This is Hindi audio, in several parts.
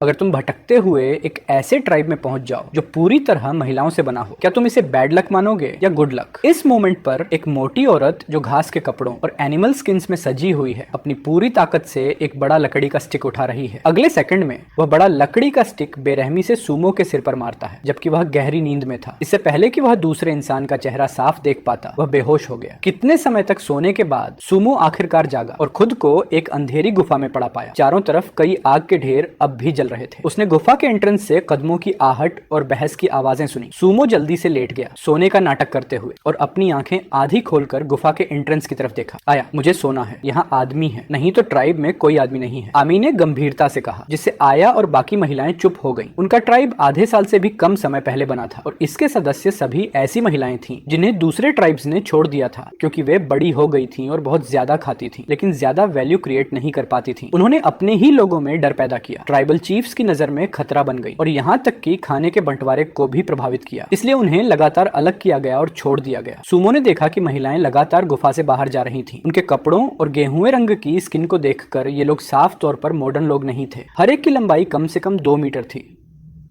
अगर तुम भटकते हुए एक ऐसे ट्राइब में पहुंच जाओ जो पूरी तरह महिलाओं से बना हो, क्या तुम इसे बैड लक मानोगे या गुड लक? इस मोमेंट पर एक मोटी औरत जो घास के कपड़ों और एनिमल स्किन्स में सजी हुई है, अपनी पूरी ताकत से एक बड़ा लकड़ी का स्टिक उठा रही है। अगले सेकंड में वह बड़ा लकड़ी का स्टिक बेरहमी से सूमो के सिर पर मारता है, जबकि वह गहरी नींद में था। इससे पहले कि वह दूसरे इंसान का चेहरा साफ देख पाता, वह बेहोश हो गया। कितने समय तक सोने के बाद सूमो आखिरकार जागा और खुद को एक अंधेरी गुफा में पड़ा पाया। चारों तरफ कई आग के ढेर अब भी जल रहे थे। उसने गुफा के एंट्रेंस से कदमों की आहट और बहस की आवाजें सुनी। सूमो जल्दी से लेट गया, सोने का नाटक करते हुए, और अपनी आंखें आधी खोलकर गुफा के एंट्रेंस की तरफ देखा। आया, मुझे सोना है, यहाँ आदमी है, नहीं तो ट्राइब में कोई आदमी नहीं है, आमी ने गंभीरता से कहा, जिससे आया और बाकी महिलाएं चुप हो गईं। उनका ट्राइब आधे साल से भी कम समय पहले बना था और इसके सदस्य सभी ऐसी महिलाएं थीं जिन्हें दूसरे ट्राइब्स ने छोड़ दिया था, क्योंकि वे बड़ी हो गई थीं और बहुत ज्यादा खाती थीं, लेकिन ज्यादा वैल्यू क्रिएट नहीं कर पाती थीं। उन्होंने अपने ही लोगों में डर पैदा किया, ट्राइबल चीफ्स की नजर में खतरा बन गई और यहाँ तक कि खाने के बंटवारे को भी प्रभावित किया। इसलिए उन्हें लगातार अलग किया गया और छोड़ दिया गया। सूमो ने देखा कि महिलाएं लगातार गुफा से बाहर जा रही थीं। उनके कपड़ों और गेहुए रंग की स्किन को देखकर ये लोग साफ तौर पर मॉडर्न लोग नहीं थे। हर एक की लंबाई कम से कम 2 मीटर थी,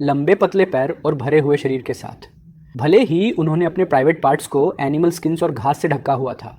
लंबे पतले पैर और भरे हुए शरीर के साथ। भले ही उन्होंने अपने प्राइवेट पार्ट्स को एनिमल स्किन्स और घास से ढका हुआ था,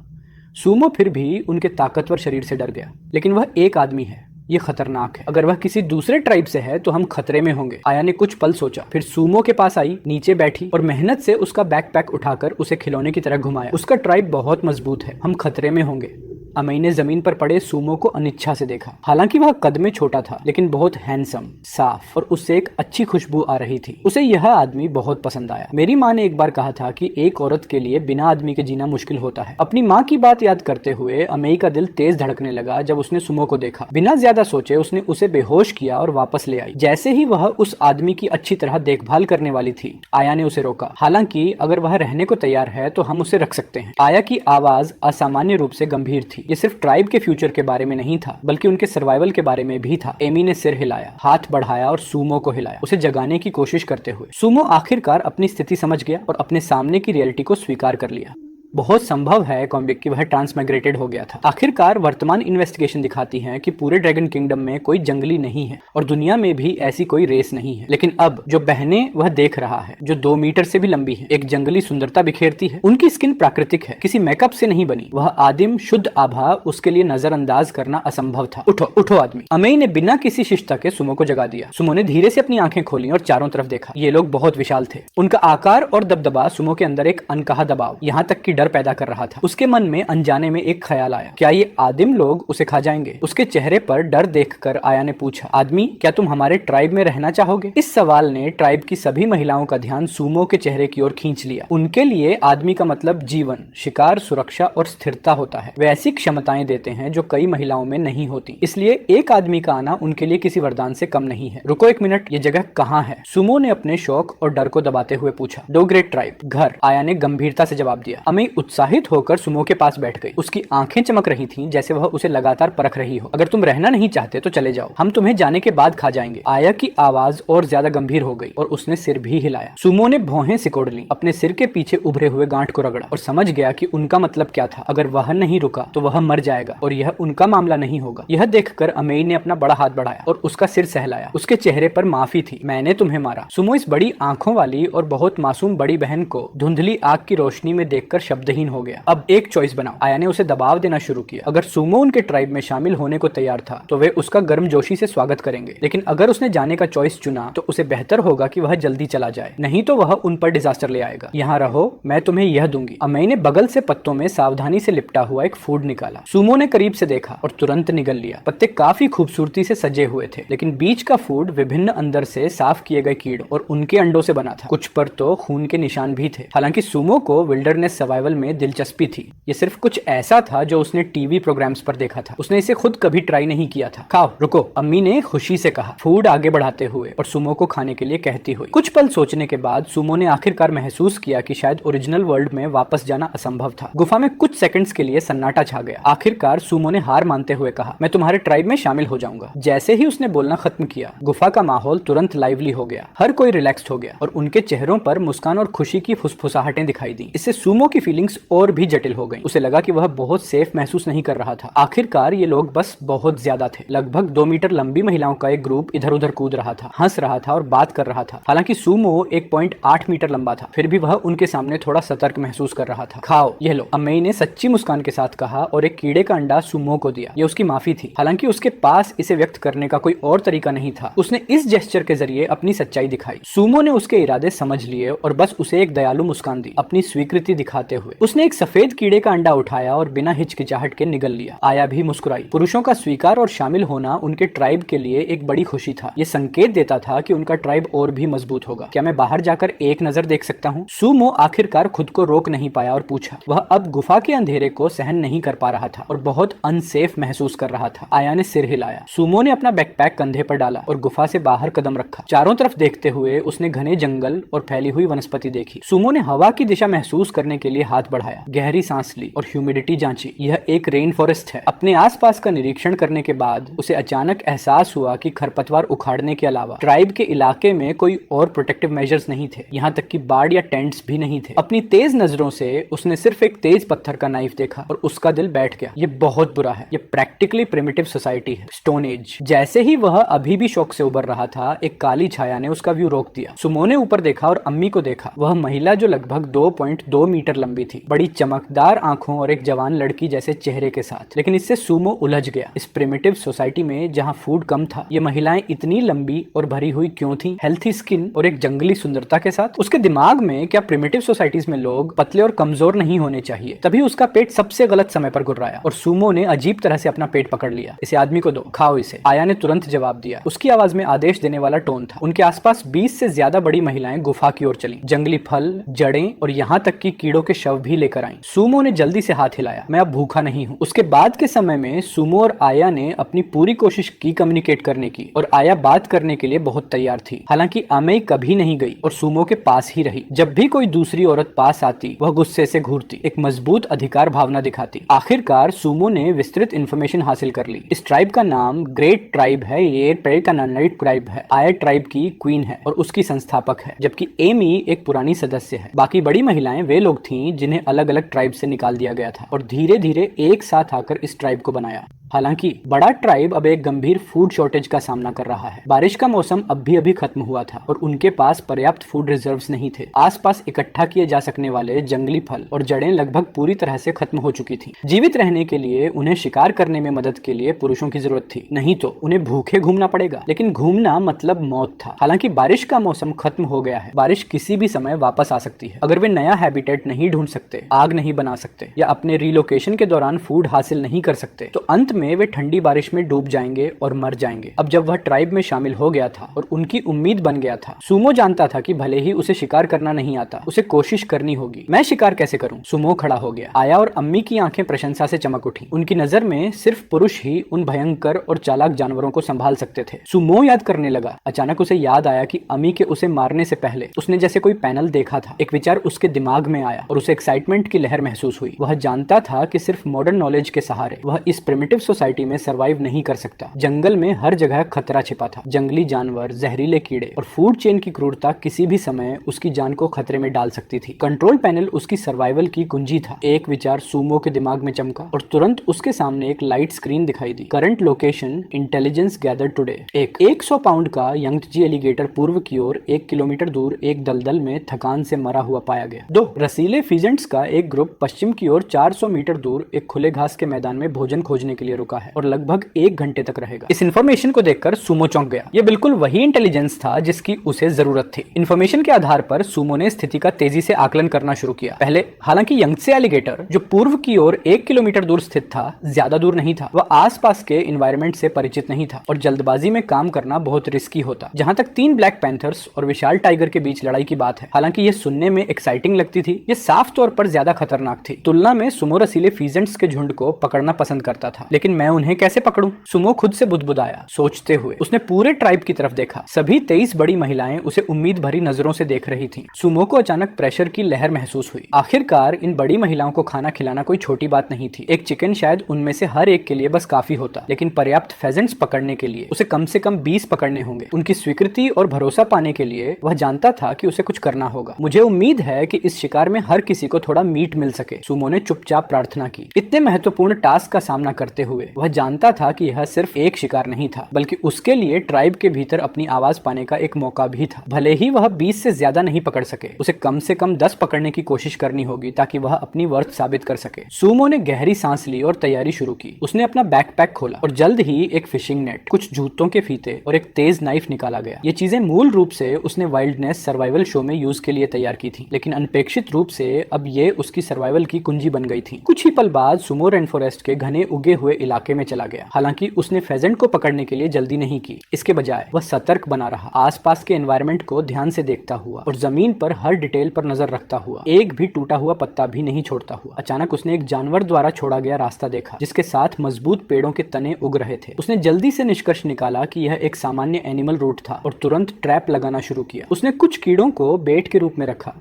सूमो फिर भी उनके ताकतवर शरीर से डर गया। लेकिन वह एक आदमी है, ये खतरनाक है। अगर वह किसी दूसरे ट्राइब से है तो हम खतरे में होंगे। आया ने कुछ पल सोचा, फिर सूमो के पास आई, नीचे बैठी और मेहनत से उसका बैकपैक उठाकर उसे खिलौने की तरह घुमाया। उसका ट्राइब बहुत मजबूत है, हम खतरे में होंगे। अमई ने जमीन पर पड़े सूमो को अनिच्छा से देखा। हालांकि वह कद में छोटा था, लेकिन बहुत हैंडसम, साफ, और उससे एक अच्छी खुशबू आ रही थी। उसे यह आदमी बहुत पसंद आया। मेरी माँ ने एक बार कहा था कि एक औरत के लिए बिना आदमी के जीना मुश्किल होता है। अपनी माँ की बात याद करते हुए अमई का दिल तेज धड़कने लगा जब उसने सूमो को देखा। बिना ज्यादा सोचे उसने उसे बेहोश किया और वापस ले आई। जैसे ही वह उस आदमी की अच्छी तरह देखभाल करने वाली थी, आया ने उसे रोका। हालांकि अगर वह रहने को तैयार है तो हम उसे रख सकते हैं। आया की आवाज असामान्य रूप से गंभीर थी। ये सिर्फ ट्राइब के फ्यूचर के बारे में नहीं था, बल्कि उनके सर्वाइवल के बारे में भी था। एमी ने सिर हिलाया, हाथ बढ़ाया और सूमो को हिलाया, उसे जगाने की कोशिश करते हुए। सूमो आखिरकार अपनी स्थिति समझ गया और अपने सामने की रियलिटी को स्वीकार कर लिया। बहुत संभव है कॉम्बिक कि वह ट्रांसमाइग्रेटेड हो गया था। आखिरकार वर्तमान इन्वेस्टिगेशन दिखाती है कि पूरे ड्रैगन किंगडम में कोई जंगली नहीं है और दुनिया में भी ऐसी कोई रेस नहीं है। लेकिन अब जो बहनें वह देख रहा है, जो 2 मीटर से भी लंबी है, एक जंगली सुंदरता बिखेरती है। उनकी स्किन प्राकृतिक है, किसी मेकअप से नहीं बनी। वह आदिम शुद्ध आभा उसके लिए नजरअंदाज करना असंभव था। उठो उठो आदमी। अमई ने बिना किसी शिष्टता के सुमो को जगा दिया। सुमो ने धीरे से अपनी आंखें खोली और चारों तरफ देखा। ये लोग बहुत विशाल थे। उनका आकार और दबदबा सुमो के अंदर एक अनकहा दबाव, यहाँ तक कि डर पैदा कर रहा था। उसके मन में अनजाने में एक ख्याल आया, क्या ये आदिम लोग उसे खा जाएंगे? उसके चेहरे पर डर देखकर आया ने पूछा, आदमी, क्या तुम हमारे ट्राइब में रहना चाहोगे? इस सवाल ने ट्राइब की सभी महिलाओं का ध्यान सूमो के चेहरे की ओर खींच लिया। उनके लिए आदमी का मतलब जीवन, शिकार, सुरक्षा और स्थिरता होता है। वे ऐसी क्षमताएं देते हैं जो कई महिलाओं में नहीं होती। इसलिए एक आदमी का आना उनके लिए किसी वरदान से कम नहीं है। रुको एक मिनट, ये जगह कहाँ है? सूमो ने अपने शौक और डर को दबाते हुए पूछा। डोग्रेट ट्राइब, घर, आया ने गंभीरता से जवाब दिया। अमी उत्साहित होकर सुमो के पास बैठ गई। उसकी आंखें चमक रही थीं, जैसे वह उसे लगातार परख रही हो। अगर तुम रहना नहीं चाहते तो चले जाओ, हम तुम्हें जाने के बाद खा जाएंगे। आया की आवाज और ज्यादा गंभीर हो गई और उसने सिर भी हिलाया। सुमो ने भौहें सिकोड़ ली, अपने सिर के पीछे उभरे हुए गांठ को रगड़ा और समझ गया कि उनका मतलब क्या था। अगर वह नहीं रुका तो वह मर जाएगा और यह उनका मामला नहीं होगा। यह देखकर अमेई ने अपना बड़ा हाथ बढ़ाया और उसका सिर सहलाया। उसके चेहरे पर माफी थी। मैंने तुम्हें मारा। सुमो इस बड़ी आंखों वाली और बहुत मासूम बड़ी बहन को धुंधली आग की रोशनी में देखकर शब्दहीन हो गया। अब एक चॉइस बनाओ। आया ने उसे दबाव देना शुरू किया। अगर सूमो उनके ट्राइब में शामिल होने को तैयार था तो वे उसका गर्मजोशी से स्वागत करेंगे, लेकिन अगर उसने जाने का चॉइस चुना तो उसे बेहतर होगा कि वह जल्दी चला जाए, नहीं तो वह उन पर डिजास्टर ले आएगा। यहाँ रहो, मैं तुम्हें यह दूंगी। अमई ने बगल से पत्तों में सावधानी से लिपटा हुआ एक फूड निकाला। सूमो ने करीब से देखा और तुरंत निगल लिया। पत्ते काफी खूबसूरती से सजे हुए थे, लेकिन बीच का फूड विभिन्न अंदर से साफ किए गए कीड़ों और उनके अंडों से बना था। कुछ पर तो खून के निशान भी थे। हालांकि सूमो को विल्डरनेस सर्वाइवल में दिलचस्पी थी। ये सिर्फ कुछ ऐसा था जो उसने टीवी प्रोग्राम्स पर देखा था। उसने इसे खुद कभी ट्राई नहीं किया था। खाओ, रुको, अम्मी ने खुशी से कहा, फूड आगे बढ़ाते हुए और सुमो को खाने के लिए कहती हुई। कुछ पल सोचने के बाद सुमो ने आखिरकार महसूस किया कि शायद ओरिजिनल वर्ल्ड में वापस जाना असंभव था। गुफा में कुछ सेकंड्स के लिए सन्नाटा छा गया। आखिरकार सुमो ने हार मानते हुए कहा, मैं तुम्हारे ट्राइब में शामिल हो जाऊंगा। जैसे ही उसने बोलना खत्म किया, गुफा का माहौल तुरंत लाइवली हो गया। हर कोई रिलैक्स्ड हो गया और उनके चेहरों पर मुस्कान और खुशी की फुसफुसाहटें दिखाई दी। इससे सुमो की फीलिंग फीलिंग्स और भी जटिल हो गई। उसे लगा कि वह बहुत सेफ महसूस नहीं कर रहा था। आखिरकार ये लोग बस बहुत ज्यादा थे। लगभग 2 मीटर लंबी महिलाओं का एक ग्रुप इधर उधर कूद रहा था, हंस रहा था और बात कर रहा था। हालांकि सूमो 1.8 मीटर लंबा था, फिर भी वह उनके सामने थोड़ा सतर्क महसूस कर रहा था। खाओ, ये लो, अम्मई ने सच्ची मुस्कान के साथ कहा और एक कीड़े का अंडा सूमो को दिया। ये उसकी माफी थी। हालांकि उसके पास इसे व्यक्त करने का कोई और तरीका नहीं था। उसने इस जेस्चर के जरिए अपनी सच्चाई दिखाई। सूमो ने उसके इरादे समझ लिए और बस उसे एक दयालु मुस्कान दी, अपनी स्वीकृति दिखाते हुए। उसने एक सफेद कीड़े का अंडा उठाया और बिना हिचकिचाहट के निगल लिया। आया भी मुस्कुराई। पुरुषों का स्वीकार और शामिल होना उनके ट्राइब के लिए एक बड़ी खुशी था। ये संकेत देता था कि उनका ट्राइब और भी मजबूत होगा। क्या मैं बाहर जाकर एक नजर देख सकता हूँ? सूमो आखिरकार खुद को रोक नहीं पाया और पूछा। वह अब गुफा के अंधेरे को सहन नहीं कर पा रहा था और बहुत अनसेफ महसूस कर रहा था। आया ने सिर हिलाया। सूमो ने अपना बैकपैक कंधे पर डाला और गुफा से बाहर कदम रखा। चारों तरफ देखते हुए उसने घने जंगल और फैली हुई वनस्पति देखी। सूमो ने हवा की दिशा महसूस करने के लिए हाथ बढ़ाया, गहरी सांस ली और ह्यूमिडिटी जांची। यह एक रेन फॉरेस्ट है। अपने आसपास का निरीक्षण करने के बाद उसे अचानक एहसास हुआ कि खरपतवार उखाड़ने के अलावा ट्राइब के इलाके में कोई और प्रोटेक्टिव मेजर्स नहीं थे। यहाँ तक कि बाड़ या टेंट्स भी नहीं थे। अपनी तेज नजरों से उसने सिर्फ एक तेज पत्थर का नाइफ देखा और उसका दिल बैठ गया। ये बहुत बुरा है। ये प्रैक्टिकली प्रिमिटिव सोसाइटी है, स्टोन एज। जैसे ही वह अभी भी शौक से उबर रहा था, एक काली छाया ने उसका व्यू रोक दिया। सुमो ने ऊपर देखा और अम्मी को देखा। वह महिला जो लगभग 2.2 मीटर लंबी थी, बड़ी चमकदार आंखों और एक जवान लड़की जैसे चेहरे के साथ। लेकिन इससे सूमो उलझ गया। इस प्रिमिटिव सोसाइटी में जहां फूड कम था, ये महिलाएं इतनी लंबी और भरी हुई क्यों थीं? हेल्थी स्किन और एक जंगली सुंदरता के साथ। उसके दिमाग में क्या प्रिमिटिव सोसाइटीज में लोग पतले और कमजोर नहीं होने चाहिए? तभी उसका पेट सबसे गलत समय पर गुर्राया और सूमो ने अजीब तरह से अपना पेट पकड़ लिया। इसे आदमी को दो, खाओ इसे। आया ने तुरंत जवाब दिया। उसकी आवाज में आदेश देने वाला टोन था। उनके आसपास 20 से ज्यादा बड़ी महिलाएं गुफा की ओर चली। जंगली फल, जड़ें और यहाँ तक कि कीड़ों के शव भी लेकर आईं। सूमो ने जल्दी से हाथ हिलाया। मैं अब भूखा नहीं हूँ। उसके बाद के समय में सूमो और आया ने अपनी पूरी कोशिश की कम्युनिकेट करने की और आया बात करने के लिए बहुत तैयार थी। हालांकि अमेई कभी नहीं गई और सूमो के पास ही रही। जब भी कोई दूसरी औरत पास आती, वह गुस्से से घूरती, एक मजबूत अधिकार भावना दिखाती। आखिरकार सूमो ने विस्तृत इंफॉर्मेशन हासिल कर ली। इस ट्राइब का नाम ग्रेट ट्राइब है। ये पेरिकानाइट ट्राइब है। आया ट्राइब की क्वीन है और उसकी संस्थापक है, जबकि एमी एक पुरानी सदस्य है। बाकी बड़ी महिलाएं वे लोग थीं जिन्हें अलग अलग ट्राइब से निकाल दिया गया था और धीरे धीरे एक साथ आकर इस ट्राइब को बनाया। हालांकि बड़ा ट्राइब अब एक गंभीर फूड शॉर्टेज का सामना कर रहा है। बारिश का मौसम अभी खत्म हुआ था और उनके पास पर्याप्त फूड रिजर्व्स नहीं थे। आसपास इकट्ठा किए जा सकने वाले जंगली फल और जड़ें लगभग पूरी तरह से खत्म हो चुकी थी। जीवित रहने के लिए उन्हें शिकार करने में मदद के लिए पुरुषों की जरूरत थी, नहीं तो उन्हें भूखे घूमना पड़ेगा। लेकिन घूमना मतलब मौत था। हालांकि बारिश का मौसम खत्म हो गया है। बारिश किसी भी समय वापस आ सकती है। अगर वे नया हैबिटेट नहीं ढूंढ सकते, आग नहीं बना सकते या अपने रिलोकेशन के दौरान फूड हासिल नहीं कर सकते, तो अंत में वे ठंडी बारिश में डूब जाएंगे और मर जाएंगे। अब जब वह ट्राइब में शामिल हो गया था और उनकी उम्मीद बन गया था, सूमो जानता था कि भले ही उसे शिकार करना नहीं आता, उसे कोशिश करनी होगी। मैं शिकार कैसे करूं? सूमो खड़ा हो गया। आया और अम्मी की आंखें प्रशंसा से चमक उठी। उनकी नजर में सिर्फ पुरुष ही उन भयंकर और चालाक जानवरों को संभाल सकते थे। सूमो याद करने लगा। अचानक उसे याद आया कि अम्मी के उसे मारने से पहले उसने जैसे कोई पैनल देखा था। एक विचार उसके दिमाग में आया और उसे एक्साइटमेंट की लहर महसूस हुई। वह जानता था कि सिर्फ मॉडर्न नॉलेज के सहारे वह इस प्रिमिटिव सोसाइटी में सरवाइव नहीं कर सकता। जंगल में हर जगह खतरा छिपा था। जंगली जानवर, जहरीले कीड़े और फूड चेन की क्रूरता किसी भी समय उसकी जान को खतरे में डाल सकती थी। कंट्रोल पैनल उसकी सर्वाइवल की कुंजी था। एक विचार सूमो के दिमाग में चमका और तुरंत उसके सामने एक लाइट स्क्रीन दिखाई दी। Current location, intelligence gather today. 100 pound का यंगजी एलिगेटर पूर्व की ओर 1 किलोमीटर दूर एक दलदल में थकान से मरा हुआ पाया गया। 2 रसीले फीजेंट्स का एक ग्रुप पश्चिम की ओर 400 मीटर दूर एक खुले घास के मैदान में भोजन खोजने के लिए रुका है और लगभग 1 घंटे तक रहेगा। इस इंफॉर्मेशन को देखकर सूमो चौंक गया। यह बिल्कुल वही इंटेलिजेंस था जिसकी उसे जरूरत थी। इंफॉर्मेशन के आधार पर सूमो ने स्थिति का तेजी से आकलन करना शुरू किया। पहले हालांकि यंगसे एलिगेटर, जो पूर्व की ओर 1 किलोमीटर दूर स्थित था, ज्यादा दूर नहीं था। वह आसपास के एनवायरनमेंट से परिचित नहीं था और जल्दबाजी में काम करना बहुत रिस्की होता। जहां तक 3 ब्लैक पैंथर्स और विशाल टाइगर के बीच लड़ाई की बात है, हालांकि यह सुनने में एक्साइटिंग लगती थी, यह साफ तौर पर ज्यादा खतरनाक थी। तुलना में सूमो रसीले फीजेंट्स के झुंड को पकड़ना पसंद करता था। लेकिन लेकिन मैं उन्हें कैसे पकड़ूं? सुमो खुद से बुदबुदाया। सोचते हुए उसने पूरे ट्राइब की तरफ देखा। सभी 23 बड़ी महिलाएं उसे उम्मीद भरी नजरों से देख रही थीं। सुमो को अचानक प्रेशर की लहर महसूस हुई। आखिरकार इन बड़ी महिलाओं को खाना खिलाना कोई छोटी बात नहीं थी। एक चिकन शायद उनमें से हर एक के लिए बस काफी होता, लेकिन पर्याप्त फेजेंट्स पकड़ने के लिए उसे कम से कम 20 पकड़ने होंगे। उनकी स्वीकृति और भरोसा पाने के लिए वह जानता था कि उसे कुछ करना होगा। मुझे उम्मीद है कि इस शिकार में हर किसी को थोड़ा मीट मिल सके, सुमो ने चुपचाप प्रार्थना की। इतने महत्वपूर्ण टास्क का सामना करते हुए वह जानता था कि यह सिर्फ एक शिकार नहीं था, बल्कि उसके लिए ट्राइब के भीतर अपनी आवाज पाने का एक मौका भी था। भले ही वह 20 से ज्यादा नहीं पकड़ सके, उसे कम से कम 10 पकड़ने की कोशिश करनी होगी ताकि वह अपनी वर्थ साबित कर सके। सुमो ने गहरी सांस ली और तैयारी शुरू की। उसने अपना बैकपैक खोला और जल्द ही एक फिशिंग नेट, कुछ जूतों के फीते और एक तेज नाइफ निकाला गया। ये चीजें मूल रूप से उसने वाइल्डनेस सर्वाइवल शो में यूज के लिए तैयार की थी, लेकिन अनपेक्षित रूप से अब ये उसकी सर्वाइवल की कुंजी बन गई थी। कुछ ही पल बाद सुमो रेन फॉरेस्ट के घने उगे हुए इलाके में चला गया। हालांकि उसने फेजेंट को पकड़ने के लिए जल्दी नहीं की। इसके बजाय वह सतर्क बना रहा, आसपास के एनवायरनमेंट को ध्यान से देखता हुआ और जमीन पर हर डिटेल पर नजर रखता हुआ, एक भी टूटा हुआ पत्ता भी नहीं छोड़ता हुआ। अचानक उसने एक जानवर द्वारा छोड़ा गया रास्ता देखा, जिसके साथ मजबूत पेड़ों के तने उग रहे थे। उसने जल्दी से निष्कर्ष निकाला कि यह एक सामान्य एनिमल रूट था और तुरंत ट्रैप लगाना शुरू किया। उसने कुछ कीड़ों को बेट के रूप में रखा,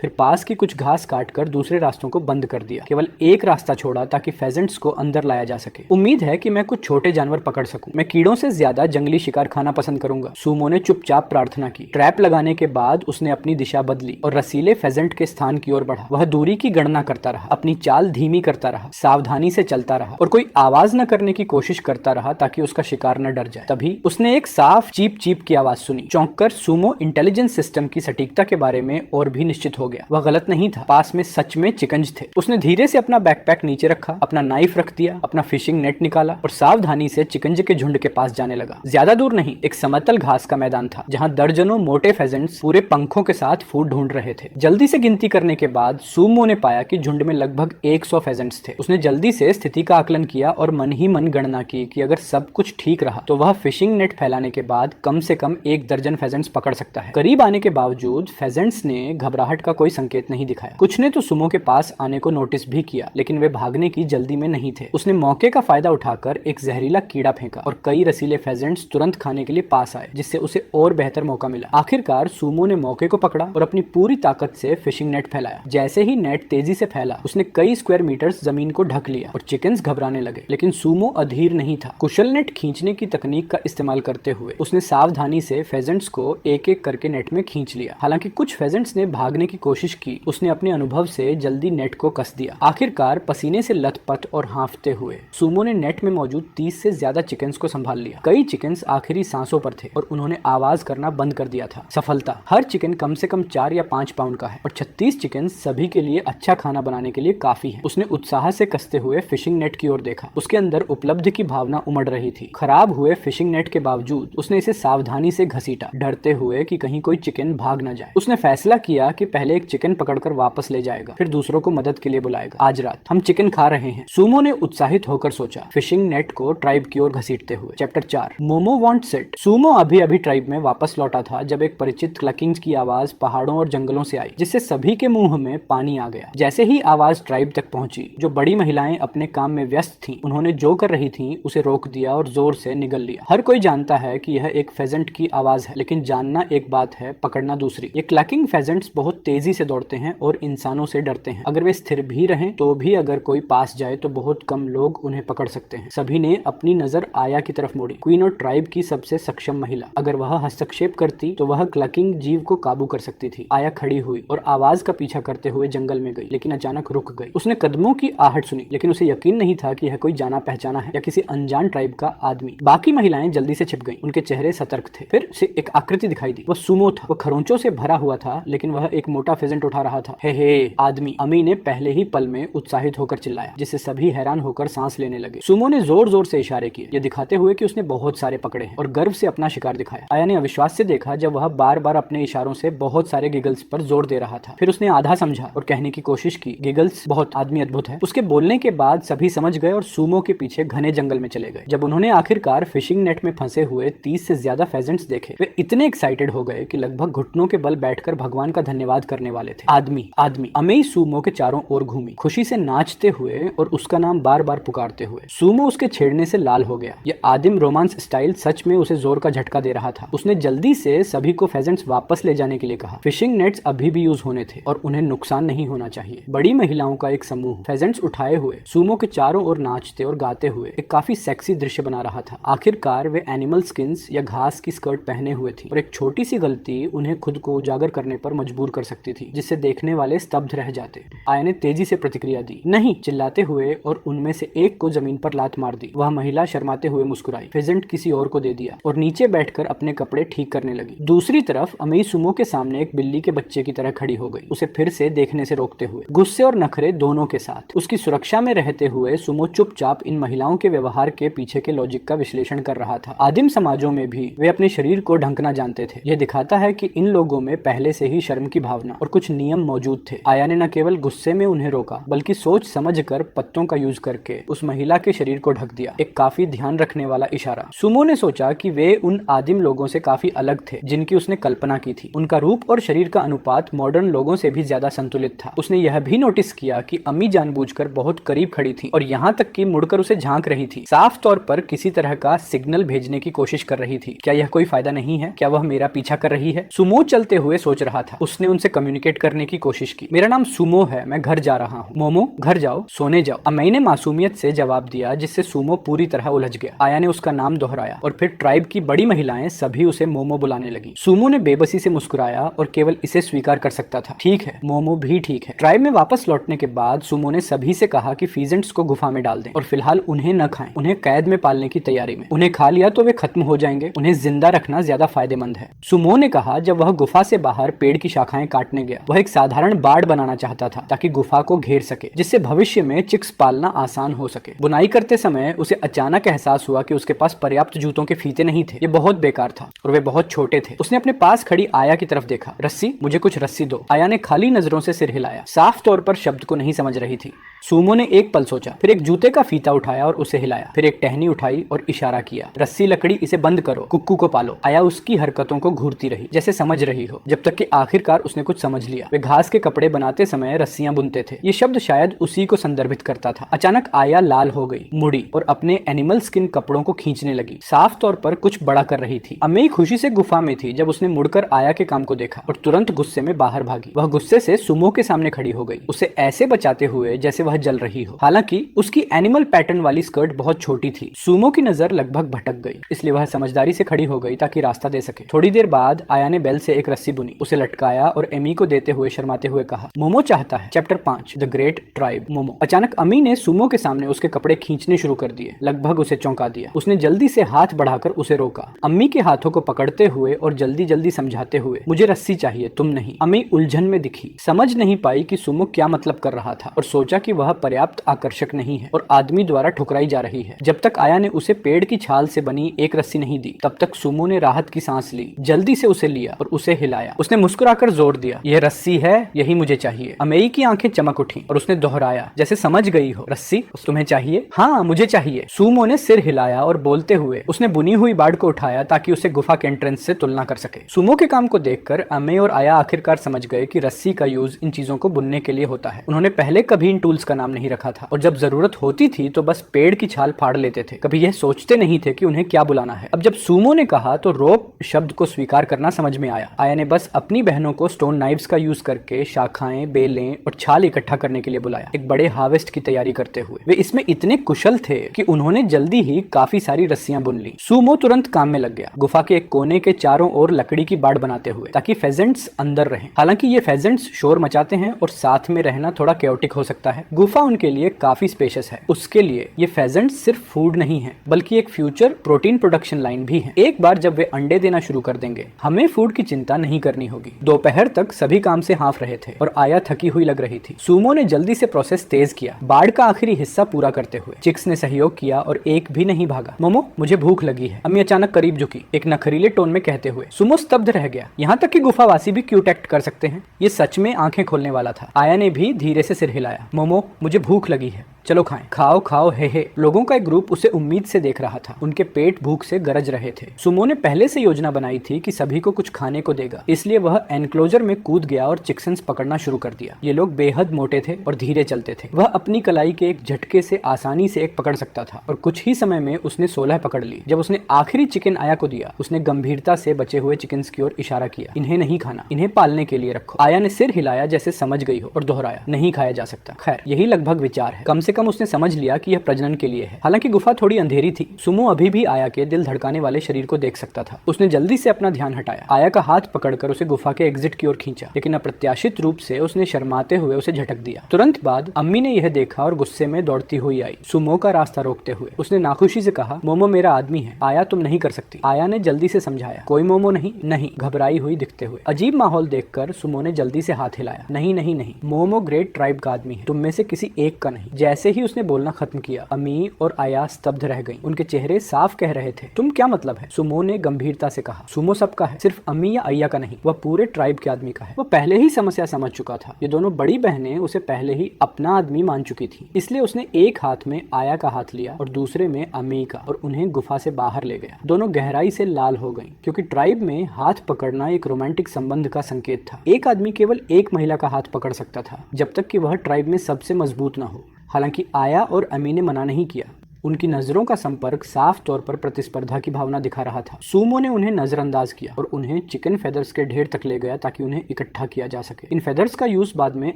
फिर पास की कुछ घास काटकर दूसरे रास्तों को बंद कर दिया। केवल एक रास्ता छोड़ा ताकि फेजेंट्स को अंदर लाया जा सके। उम्मीद है कि मैं कुछ छोटे जानवर पकड़ सकूं। मैं कीड़ों से ज्यादा जंगली शिकार खाना पसंद करूंगा, सुमो ने चुपचाप प्रार्थना की। ट्रैप लगाने के बाद उसने अपनी दिशा बदली और रसीले फेजेंट के स्थान की ओर बढ़ा। वह दूरी की गणना करता रहा, अपनी चाल धीमी करता रहा, सावधानी से चलता रहा और कोई आवाज न करने की कोशिश करता रहा ताकि उसका शिकार न डर जाए। तभी उसने एक साफ चीप चीप की आवाज सुनी। चौंककर सुमो इंटेलिजेंस सिस्टम की सटीकता के बारे में और भी निश्चित हो गया। वह गलत नहीं था, पास में सच में चिकन्स थे। उसने धीरे से अपना बैकपैक नीचे रखा, अपना नाइफ रख दिया, अपना फिशिंग नेट निकाला और सावधानी से चिकंज के झुंड के पास जाने लगा। ज्यादा दूर नहीं, एक समतल घास का मैदान था जहां दर्जनों मोटे फेजेंट्स पूरे पंखों के साथ फूड ढूंढ रहे थे। जल्दी से गिनती करने के बाद सुमो ने पाया कि झुंड में लगभग 100 फेजेंट्स थे। उसने जल्दी से स्थिति का आकलन किया और मन ही मन गणना की कि अगर सब कुछ ठीक रहा तो वह फिशिंग नेट फैलाने के बाद कम से कम 1 दर्जन फेजेंट्स पकड़ सकता है। करीब आने के बावजूद फेजेंट्स ने घबराहट का कोई संकेत नहीं दिखाया। कुछ ने तो सुमो के पास आने को नोटिस भी किया, लेकिन वे भागने की जल्दी में नहीं थे। उसने मौके का फायदा उठाकर एक जहरीला कीड़ा फेंका और कई रसीले फेजेंट्स तुरंत खाने के लिए पास आए, जिससे उसे और बेहतर मौका मिला। आखिरकार सुमो ने मौके को पकड़ा और अपनी पूरी ताकत से फिशिंग नेट फैलाया। जैसे ही नेट तेजी से फैला, उसने कई स्क्वायर मीटर्स जमीन को ढक लिया और चिकन्स घबराने लगे, लेकिन सुमो अधीर नहीं था। कुशल नेट खींचने की तकनीक का इस्तेमाल करते हुए उसने सावधानी से फेजेंट्स को एक एक करके नेट में खींच लिया। हालांकि कुछ फेजेंट्स ने भागने की कोशिश की, उसने अपने अनुभव से जल्दी नेट को कस दिया। आखिरकार पसीने से लथपथ और हांफते हुए सुमो ने नेट में मौजूद 30 से ज्यादा चिकन्स को संभाल लिया। कई चिकन्स आखिरी सांसों पर थे और उन्होंने आवाज करना बंद कर दिया था। सफलता, हर चिकन कम से कम 4 या 5 पाउंड का है और 36 चिकन सभी के लिए अच्छा खाना बनाने के लिए काफी है। उसने उत्साह से कसते हुए फिशिंग नेट की ओर देखा। उसके अंदर उपलब्धि की भावना उमड़ रही थी। खराब हुए फिशिंग नेट के बावजूद उसने इसे सावधानी से घसीटा, डरते हुए कि कहीं कोई चिकन भाग न जाए। उसने फैसला किया कि पहले एक चिकन पकड़कर वापस ले जाएगा, फिर दूसरों को मदद के लिए बुलाएगा। आज रात हम चिकन खा रहे हैं, सुमो ने उत्साहित होकर सोचा, फिशिंग नेट को ट्राइब की ओर घसीटते हुए। Chapter 4, momo wants it. Sumo अभी अभी ट्राइब में वापस लौटा था जब एक परिचित क्लकिंग की आवाज पहाड़ों और जंगलों से आई, जिससे सभी के मुंह में पानी आ गया। जैसे ही आवाज ट्राइब तक पहुंची, जो बड़ी महिलाएं अपने काम में व्यस्त थीं, उन्होंने जो कर रही थीं उसे रोक दिया और जोर से निगल लिया। हर कोई जानता है कि यह एक फेजेंट की आवाज है, लेकिन जानना एक बात है, पकड़ना दूसरी। ये क्लकिंग फेजेंट्स बहुत तेजी से दौड़ते हैं और इंसानों से डरते हैं। अगर वे स्थिर भी रहें तो भी अगर कोई पास जाए तो बहुत कम लोग उन्हें पकड़ सकते हैं। सभी ने अपनी नजर आया की तरफ मोड़ी, क्वीन और ट्राइब की सबसे सक्षम महिला। अगर वह हस्तक्षेप करती तो वह क्लकिंग जीव को काबू कर सकती थी। आया खड़ी हुई और आवाज का पीछा करते हुए जंगल में गई, लेकिन अचानक रुक गई। उसने कदमों की आहट सुनी, लेकिन उसे यकीन नहीं था कि यह कोई जाना पहचाना है या किसी अनजान ट्राइब का आदमी। बाकी महिलाएं जल्दी से छिप गईं, उनके चेहरे सतर्क थे। फिर से एक आकृति दिखाई दी। वह सुमो था। वह खरोंचों से भरा हुआ था, लेकिन वह एक मोटा फेजेंट उठा रहा था। हे आदमी, अमी ने पहले ही पल में उत्साहित होकर चिल्लाया, जिससे सभी हैरान होकर सांस लेने लगे। सुमो ने जोर जोर से इशारे किए, ये दिखाते हुए कि उसने बहुत सारे पकड़े हैं, और गर्व से अपना शिकार दिखाया। आया ने अविश्वास से देखा जब वह बार बार अपने इशारों से बहुत सारे गिगल्स पर जोर दे रहा था। फिर उसने आधा समझा और कहने की कोशिश की, गिगल्स बहुत आदमी अद्भुत है। उसके बोलने के बाद सभी समझ गए और सुमो के पीछे घने जंगल में चले गए। जब उन्होंने आखिरकार फिशिंग नेट में फंसे हुए 30 से ज्यादा फेजेंट्स देखे, वे इतने एक्साइटेड हो गए कि लगभग घुटनों के बल बैठकर भगवान का धन्यवाद करने करने वाले थे। आदमी आदमी अमेई सूमो के चारों ओर घूमी, खुशी से नाचते हुए और उसका नाम बार बार पुकारते हुए। सूमो उसके छेड़ने से लाल हो गया। यह आदिम रोमांस स्टाइल सच में उसे जोर का झटका दे रहा था। उसने जल्दी से सभी को फेजेंट्स वापस ले जाने के लिए कहा। फिशिंग नेट्स अभी भी यूज होने थे और उन्हें नुकसान नहीं होना चाहिए। बड़ी महिलाओं का एक समूह फेजेंट्स उठाए हुए सूमो के चारों ओर नाचते और गाते हुए एक काफी सेक्सी दृश्य बना रहा था। आखिरकार वे एनिमल स्किन्स या घास की स्कर्ट पहने हुए थी और एक छोटी सी गलती उन्हें खुद को उजागर करने पर मजबूर कर सकती थी, जिससे देखने वाले स्तब्ध रह जाते। आया ने तेजी से प्रतिक्रिया दी, नहीं, चिल्लाते हुए, और उनमें से एक को जमीन पर लात मार दी। वह महिला शर्माते हुए मुस्कुराई, फेजेंट किसी और को दे दिया और नीचे बैठकर अपने कपड़े ठीक करने लगी। दूसरी तरफ अमेई सुमो के सामने एक बिल्ली के बच्चे की तरह खड़ी हो गई, उसे फिर से देखने से रोकते हुए, गुस्से और नखरे दोनों के साथ। उसकी सुरक्षा में रहते हुए सुमो चुपचाप इन महिलाओं के व्यवहार के पीछे के लॉजिक का विश्लेषण कर रहा था। आदिम समाजों में भी वे अपने शरीर को ढंकना जानते थे। यह दिखाता है कि इन लोगों में पहले से ही शर्म की भावना और कुछ नियम मौजूद थे। आया ने न केवल गुस्से में उन्हें रोका, बल्कि सोच समझकर पत्तों का यूज करके उस महिला के शरीर को ढक दिया, एक काफी ध्यान रखने वाला इशारा। सुमो ने सोचा कि वे उन आदिम लोगों से काफी अलग थे जिनकी उसने कल्पना की थी। उनका रूप और शरीर का अनुपात मॉडर्न लोगों से भी ज्यादा संतुलित था। उसने यह भी नोटिस किया कि अम्मी जानबूझकर बहुत करीब खड़ी थी और यहाँ तक कि मुड़कर उसे झांक रही थी, साफ तौर पर किसी तरह का सिग्नल भेजने की कोशिश कर रही थी। क्या यह कोई फायदा नहीं है? क्या वह मेरा पीछा कर रही है? सुमो चलते हुए सोच रहा था। उसने उनसे कम्युनिकेट करने की कोशिश की। मेरा नाम सुमो है, मैं घर जा रहा हूँ। मोमो, घर जाओ, सोने जाओ। अम्मी ने मासूमियत से जवाब दिया, जिससे सुमो पूरी तरह उलझ गया। आया ने उसका नाम दोहराया और फिर ट्राइब की बड़ी महिलाएं सभी उसे मोमो बुलाने लगी। सुमो ने बेबसी से मुस्कुराया और केवल इसे स्वीकार कर सकता था। ठीक है, मोमो भी ठीक है। ट्राइब में वापस लौटने के बाद सुमो ने सभी से कहा कि फीजेंट्स को गुफा में डाल दें और फिलहाल उन्हें न खाएं। उन्हें कैद में पालने की तैयारी में। उन्हें खा लिया तो वे खत्म हो जाएंगे। उन्हें जिंदा रखना ज्यादा फायदेमंद है। सुमो ने कहा जब वह गुफा से बाहर पेड़ की शाखाएं काटने गया। वह एक साधारण बाड़ बनाना चाहता था ताकि गुफा को घेर सके, जिससे भविष्य में चिक्स पालना आसान हो सके। बुनाई करते समय उसे अचानक एहसास हुआ कि उसके पास पर्याप्त जूतों के फीते नहीं थे। ये बहुत बेकार था और वे बहुत छोटे थे। उसने अपने पास खड़ी आया की तरफ देखा। रस्सी, मुझे कुछ रस्सी दो। आया ने खाली नजरों से सिर हिलाया, साफ तौर पर शब्द को नहीं समझ रही थी। सुमो ने एक पल सोचा, फिर एक जूते का फीता उठाया और उसे हिलाया, फिर एक टहनी उठाई और इशारा किया, रस्सी, लकड़ी, इसे बंद करो, कुक्कू को पालो। आया उसकी हरकतों को घूरती रही, जैसे समझ रही हो, जब तक कि आखिरकार उसने कुछ समझ लिया। वे घास के कपड़े बनाते समय रस्सियां बुनते थे। ये शब्द शायद उसी को संदर्भित करता था। अचानक आया लाल हो गई, मुड़ी और अपने एनिमल स्किन कपड़ों को खींचने लगी, साफ तौर पर कुछ बड़ा कर रही थी। अम्मी खुशी से गुफा में थी जब उसने मुड़कर आया के काम को देखा और तुरंत गुस्से में बाहर भागी। वह गुस्से से सुमो के सामने खड़ी हो गई, उसे ऐसे बचाते हुए जैसे वह जल रही हो। हालांकि उसकी एनिमल पैटर्न वाली स्कर्ट बहुत छोटी थी। सुमो की नजर लगभग भटक गई, इसलिए वह समझदारी से खड़ी हो गई ताकि रास्ता दे सके। थोड़ी देर बाद आया ने बेल से एक रस्सी बुनी, उसे लटकाया और एमी को देते हुए शर्माते हुए कहा, मोमो चाहता है। Chapter 5, the great tribe. Momo. अचानक अम्मी ने सुमो के सामने उसके कपड़े खींचने शुरू कर दिए, लगभग उसे चौंका दिया। उसने जल्दी से हाथ बढ़ाकर उसे रोका, अम्मी के हाथों को पकड़ते हुए और जल्दी जल्दी समझाते हुए, मुझे रस्सी चाहिए, तुम नहीं। अम्मी उलझन में दिखी, समझ नहीं पाई कि सुमो क्या मतलब कर रहा था और सोचा कि वह पर्याप्त आकर्षक नहीं है और आदमी द्वारा ठुकराई जा रही है। जब तक आया ने उसे पेड़ की छाल से बनी एक रस्सी नहीं दी, तब तक सुमो ने राहत की सांस ली, जल्दी से उसे लिया और उसे हिलाया। उसने मुस्कुराकर जोर दिया, यह रस्सी है, यही मुझे चाहिए। अमेई की आंखें चमक उठी और उसने दोहराया, जैसे समझ गई हो, रस्सी तुम्हें चाहिए? हाँ, मुझे चाहिए। सुमो ने सिर हिलाया और बोलते हुए उसने बुनी हुई बाड़ को उठाया ताकि उसे गुफा के एंट्रेंस से तुलना कर सके। सुमो के काम को देखकर अमे और आया आखिरकार समझ गए कि रस्सी का यूज इन चीजों को बुनने के लिए होता है। उन्होंने पहले कभी इन टूल्स का नाम नहीं रखा था और जब जरूरत होती थी तो बस पेड़ की छाल फाड़ लेते थे। कभी यह सोचते नहीं थे कि उन्हें क्या बुलाना है। अब जब सुमो ने कहा तो रोप शब्द को स्वीकार करना समझ में आया। आया ने बस अपनी बहनों को स्टोन नाइव्स का यूज करके शाखाएं, बेलें और छाल इकट्ठा करने के लिए बुलाया, एक बड़े हार्वेस्ट की तैयारी करते हुए। वे इसमें इतने कुशल थे कि उन्होंने जल्दी ही काफी सारी रस्सियां बुन ली। सुमो तुरंत काम में लग गया, गुफा के एक कोने के चारों ओर लकड़ी की बाड़ बनाते हुए, ताकि फेजेंट्स अंदर रहें। हालांकि ये फेजेंट्स शोर मचाते हैं और साथ में रहना थोड़ा कैओटिक हो सकता है। गुफा उनके लिए काफी स्पेशियस है। उसके लिए ये फेजेंट्स सिर्फ फूड नहीं है, बल्कि एक फ्यूचर प्रोटीन प्रोडक्शन लाइन भी है। एक बार जब वे अंडे देना शुरू कर देंगे, हमें फूड की चिंता नहीं करनी होगी। दोपहर तक सभी काम से हाफ रहे थे और आया थकी हुई लग रही थी। सुमो ने जल्दी से प्रोसेस तेज किया, बाड़ का आखिरी हिस्सा पूरा करते हुए। चिक्स ने सहयोग किया और एक भी नहीं भागा। मोमो, मुझे भूख लगी है, अम्मी अचानक करीब झुकी, एक नखरीले टोन में कहते हुए। सुमो स्तब्ध रह गया, यहाँ तक कि गुफावासी भी क्यूट एक्ट कर सकते हैं। ये सच में आंखें खोलने वाला था। आया ने भी धीरे से सिर हिलाया। मोमो, मुझे भूख लगी है। चलो खाएं। खाओ खाओ हे। लोगों का एक ग्रुप उसे उम्मीद से देख रहा था। उनके पेट भूख से गरज रहे थे। सुमो ने पहले से योजना बनाई थी कि सभी को कुछ खाने को देगा, इसलिए वह एनक्लोजर में कूद गया और चिक्सन्स पकड़ना शुरू कर दिया। ये लोग बेहद मोटे थे और धीरे चलते थे। वह अपनी कलाई के एक झटके से आसानी से एक पकड़ सकता था और कुछ ही समय में उसने 16 पकड़ ली। जब उसने आखिरी चिकन आया को दिया, उसने गंभीरता से बचे हुए चिकन की ओर इशारा किया। इन्हें नहीं खाना, इन्हें पालने के लिए रखो। आया ने सिर हिलाया जैसे समझ गई हो और दोहराया, नहीं खाया जा सकता। खैर, यही लगभग विचार है। कम से कम उसने समझ लिया कि यह प्रजनन के लिए है। हालांकि गुफा थोड़ी अंधेरी थी। सुमो अभी भी आया के दिल धड़काने वाले शरीर को देख सकता था। उसने जल्दी से अपना ध्यान हटाया। आया का हाथ पकड़कर उसे गुफा के एग्जिट की ओर खींचा, लेकिन अप्रत्याशित रूप से उसने शर्माते हुए उसे झटक दिया। तुरंत बाद अम्मी ने यह देखा और गुस्से में दौड़ती हुई आई, सुमो का रास्ता रोकते हुए। उसने नाखुशी से कहा, मोमो मेरा आदमी है, आया तुम नहीं कर सकती। आया ने जल्दी से समझाया, कोई मोमो नहीं, घबराई हुई दिखते हुए। अजीब माहौल देखकर सुमो ने जल्दी से हाथ हिलाया, नहीं, मोमो ग्रेट ट्राइब का आदमी है, तुम में से किसी एक का नहीं। जैसे ही उसने बोलना खत्म किया, अम्मी और आया स्तब्ध रह गईं। उनके चेहरे साफ कह रहे थे, तुम क्या मतलब है? सुमो ने गंभीरता से कहा, सुमो सबका है, सिर्फ अम्मी या अय्या का नहीं, वह पूरे ट्राइब के आदमी का है। वह पहले ही समस्या समझ चुका था। ये दोनों बड़ी बहनें उसे पहले ही अपना आदमी मान चुकी थी, इसलिए उसने एक हाथ में आया का हाथ लिया और दूसरे में अम्मी का और उन्हें गुफा से बाहर ले गया। दोनों गहराई से लाल हो गईं, क्योंकि ट्राइब में हाथ पकड़ना एक रोमांटिक संबंध का संकेत था। एक आदमी केवल एक महिला का हाथ पकड़ सकता था, जब तक कि वह ट्राइब में सबसे मजबूत न हो। हालांकि आया और अम्मी ने मना नहीं किया। उनकी नजरों का संपर्क साफ तौर पर प्रतिस्पर्धा की भावना दिखा रहा था। सुमो ने उन्हें नजरअंदाज किया और उन्हें चिकन फेदर्स के ढेर तक ले गया ताकि उन्हें इकट्ठा किया जा सके। इन फेदर्स का यूज बाद में